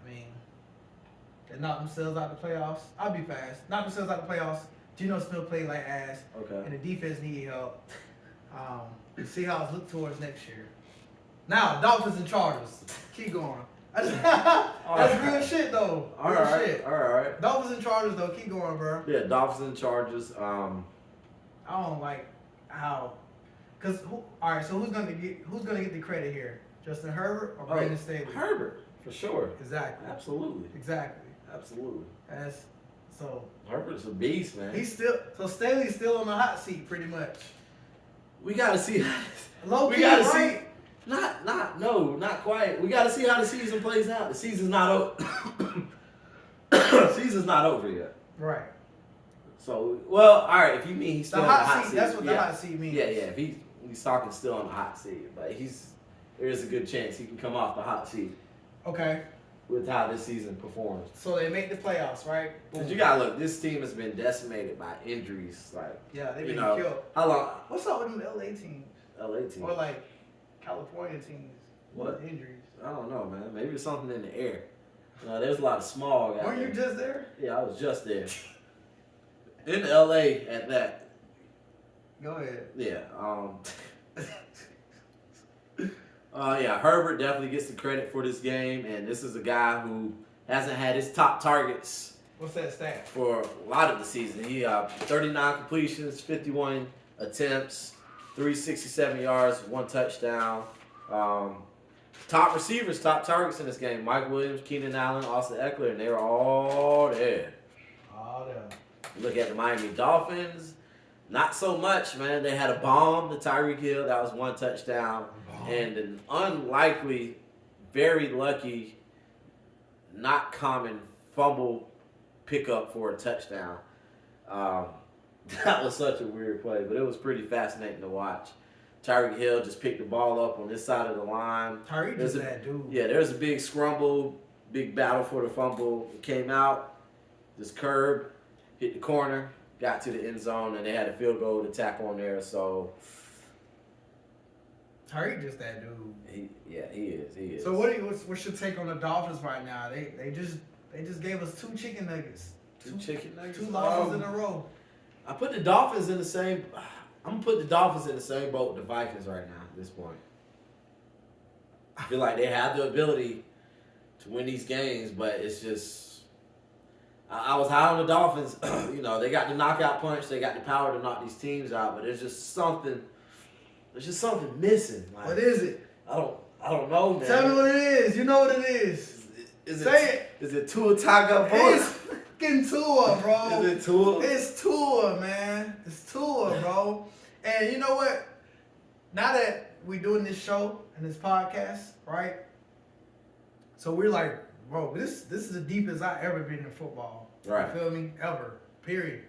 I mean, they knocked themselves out the playoffs. I'll be fast. Knocked themselves out the playoffs. Geno Smith played like ass. Okay. And the defense needed help. The Seahawks look towards next year. Now, Dolphins and Chargers. Keep going. That's real shit, though. All right. Dolphins and Chargers, though. Keep going, bro. Yeah, Dolphins and Chargers. I don't like how... Cause all right, so who's gonna get the credit here? Justin Herbert or Brandon Staley? Herbert, for sure. Exactly. Absolutely. Exactly. Absolutely. That's so. Herbert's a beast, man. Staley's still on the hot seat, pretty much. We gotta see. Low we key, gotta right? see. Not quite. We gotta see how the season plays out. The season's not over. Season's not over yet. Right. So, well, all right. If you mean he's still The on the hot hot seat. seat, That's what yeah. the hot seat means. Yeah. If he's talking still on the hot seat, but there is a good chance he can come off the hot seat Okay. with how this season performs. So they make the playoffs, right? Because you gotta look, this team has been decimated by injuries. Like, Yeah, they've you been know, killed. how long? What's up with them LA teams? LA team. Or like California teams? What? With injuries. I don't know, man. Maybe it's something in the air. There's a lot of smog out Weren't there. you just there? Yeah, I was just there. In LA at that. Go ahead. Yeah. Yeah, Herbert definitely gets the credit for this game, and this is a guy who hasn't had his top targets What's that stat? for a lot of the season. He 39 completions, 51 attempts, 367 yards, 1 touchdown. Top receivers, top targets in this game: Mike Williams, Keenan Allen, Austin Eckler, and they were all there. Oh, yeah. Look at the Miami Dolphins. Not so much, man. They had a bomb to Tyreek Hill. That was 1 touchdown. And an unlikely, very lucky, not common fumble pickup for a touchdown. That was such a weird play, but it was pretty fascinating to watch. Tyreek Hill just picked the ball up on this side of the line. Tyreek is that dude. Yeah, there's a big scrumble, big battle for the fumble. It came out, just curb, hit the corner, got to the end zone, and they had a field goal to tack on there. So Tyreek just that dude. he is. So what's your take on the Dolphins right now? They just gave us 2 chicken nuggets. Two chicken nuggets. 2 losses in a row. I put the Dolphins in the same. I'm gonna put the Dolphins in the same boat with the Vikings right now at this point. I feel like they have the ability to win these games, but it's just. I was high on the Dolphins. They got the knockout punch. They got the power to knock these teams out, but there's just something. There's just something missing. Like, What is it? I don't know, man. Tell me what it is. You know what it is. Say it. Is it Tua Tagovailoa? It's fucking Tua, bro. Is it Tua? It's Tua, man. It's Tua, bro. And you know what? Now that we're doing this show and this podcast, right? So we're like, bro, this is the deepest I've ever been in football. Right. You feel me? Ever. Period.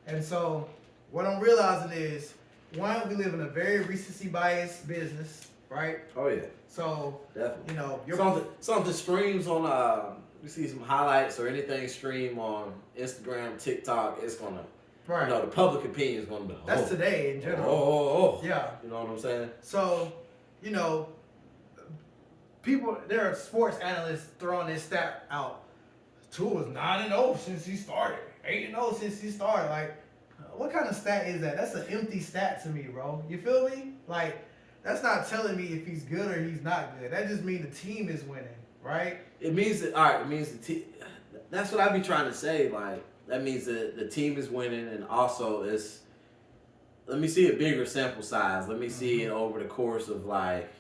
And so what I'm realizing is, one, we live in a very recency biased business, right? Oh yeah. So Definitely. Something streams on you see some highlights or anything stream on Instagram, TikTok, it's gonna right. the public opinion is gonna be That's today in general. Oh. Yeah. You know what I'm saying? So, there are sports analysts throwing this stat out. Tua's 9-0 since he started. 8-0 since he started. Like, what kind of stat is that? That's an empty stat to me, bro. You feel me? Like, that's not telling me if he's good or he's not good. That just means the team is winning, right? It means that it means the team. That's what I be trying to say. Like, that means that the team is winning, and also let me see a bigger sample size. Let me see it over the course of like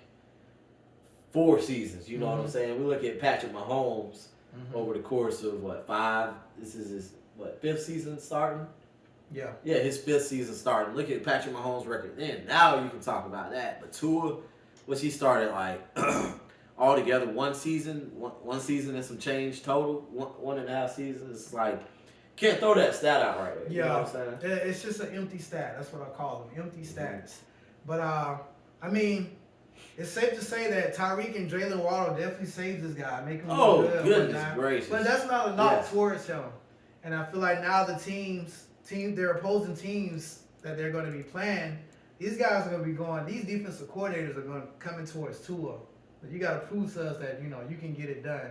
4 seasons. You know what I'm saying? We look at Patrick Mahomes over the course of 5. This is his 5th season starting. Yeah. Yeah, his 5th season starting. Look at Patrick Mahomes' record then. Now you can talk about that. But Tua, he started like altogether one season and some change total, 1.5 seasons. It's like, can't throw that stat out right there. Yeah. You know what I'm saying? It's just an empty stat. That's what I call them, empty stats. But, I mean, it's safe to say that Tyreek and Jalen Waddle definitely saved this guy, make him look good. Goodness gracious. But that's not a knock towards him. And I feel like now their opposing teams that they're going to be playing, these guys are going to be going, these defensive coordinators are going to come in towards Tua. But you got to prove to us that, you can get it done.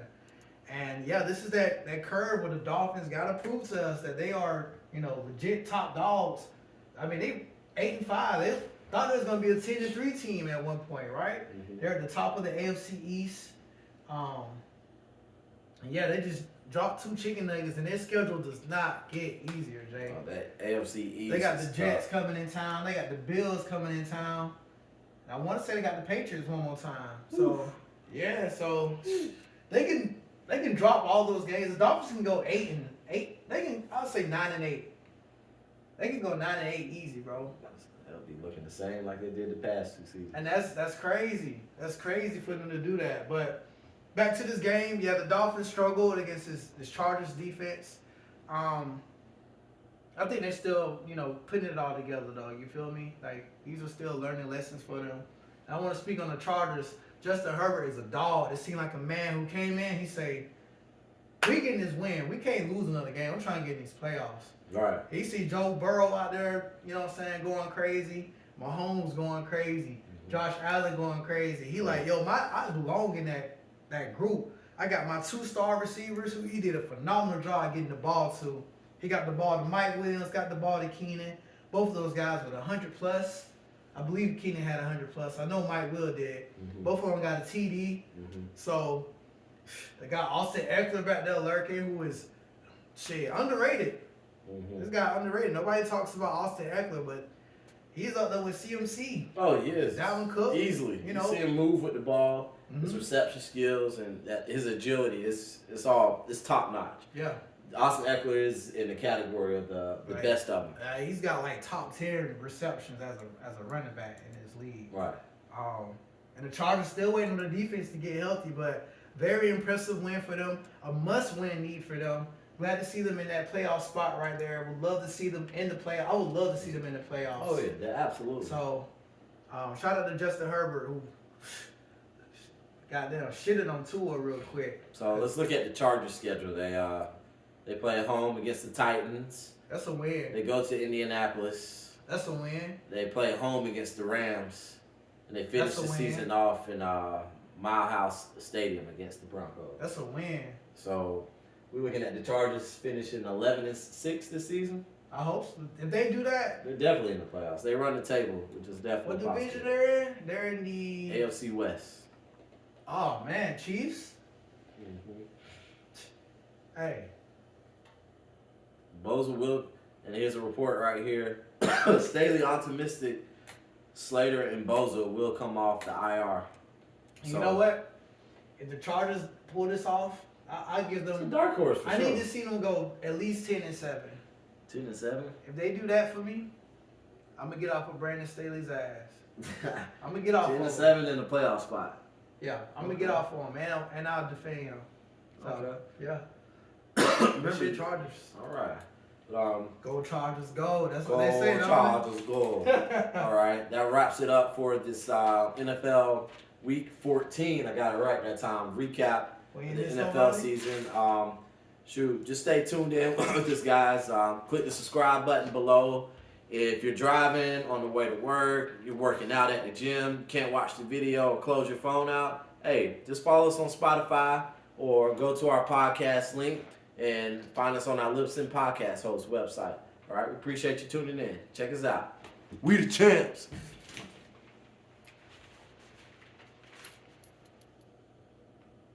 And, yeah, this is that curve where the Dolphins got to prove to us that they are, legit top dogs. I mean, they 8-5. They thought it was going to be a 10-3 team at one point, right? Mm-hmm. They're at the top of the AFC East. Yeah, they just dropped 2 chicken nuggets, and their schedule does not get easier, Jay. That AFC East. They got the Jets coming in town. They got the Bills coming in town. I want to say they got the Patriots one more time. So yeah, so they can drop all those games. The Dolphins can go 8-8. They can, I'll say 9-8. They can go 9-8 easy, bro. They'll be looking the same like they did the past 2 seasons. And that's crazy. That's crazy for them to do that. But back to this game, yeah, the Dolphins struggled against this Chargers defense. I think they're still, putting it all together, though. You feel me? Like, these are still learning lessons for them. And I want to speak on the Chargers. Justin Herbert is a dog. It seemed like a man who came in. He said, we getting this win. We can't lose another game. I'm trying to get these playoffs. Right. He see Joe Burrow out there, going crazy. Mahomes going crazy. Josh Allen going crazy. He like, yo, I belong in that group. I got my 2-star receivers who he did a phenomenal job getting the ball to. He got the ball to Mike Williams, got the ball to Keenan. Both of those guys with 100+. I believe Keenan had 100+. I know Mike Will did. Both of them got a TD. So they got Austin Eckler back there lurking, who is underrated. This guy underrated. Nobody talks about Austin Eckler, but he's up there with CMC. Oh, he is. Dalvin Cook. Easily. You see him move with the ball, his reception skills, and his agility. It's top notch. Yeah. Austin Eckler is in the category of the best of them. He's got like top 10 receptions as a running back in his league. Right. And the Chargers still waiting on the defense to get healthy, but very impressive win for them. A must-win need for them. Glad to see them in that playoff spot right there. Would love to see them in the playoffs. I would love to see them in the playoffs. Oh yeah, absolutely. So, shout out to Justin Herbert, who goddamn shitted on Tua real quick. So let's look at the Chargers schedule. They play at home against the Titans. That's a win. They go to Indianapolis. That's a win. They play at home against the Rams, and they finish the season off in Mile House Stadium against the Broncos. That's a win. So we're looking at the Chargers finishing 11-6 this season. I hope so. If they do that, they're definitely in the playoffs. They run the table, which is definitely what division they're in? They're in the AFC West. Oh man, Chiefs. Hey. Bosa will, and here's a report right here. Staley optimistic Slater and Bosa will come off the IR. You know what? If the Chargers pull this off, I give them. It's a dark horse for I sure. need to see them go at least 10-7. 10-7. If they do that for me, I'm gonna get off of Brandon Staley's ass. I'm gonna get off. 10-7 in the playoff spot. Yeah, I'm gonna get off for him, man, and I'll defend him. So, Okay. Yeah. Remember the Chargers. All right. Go Chargers, go. That's Go what they say. Chargers, go. All right. That wraps it up for this NFL Week 14. I got it right that time. Recap the NFL season. Just stay tuned in with this, guys. Click the subscribe button below. If you're driving on the way to work, you're working out at the gym, can't watch the video or close your phone out, hey, just follow us on Spotify or go to our podcast link and find us on our Lipson Podcast host website. All right, we appreciate you tuning in. Check us out. We the Champz.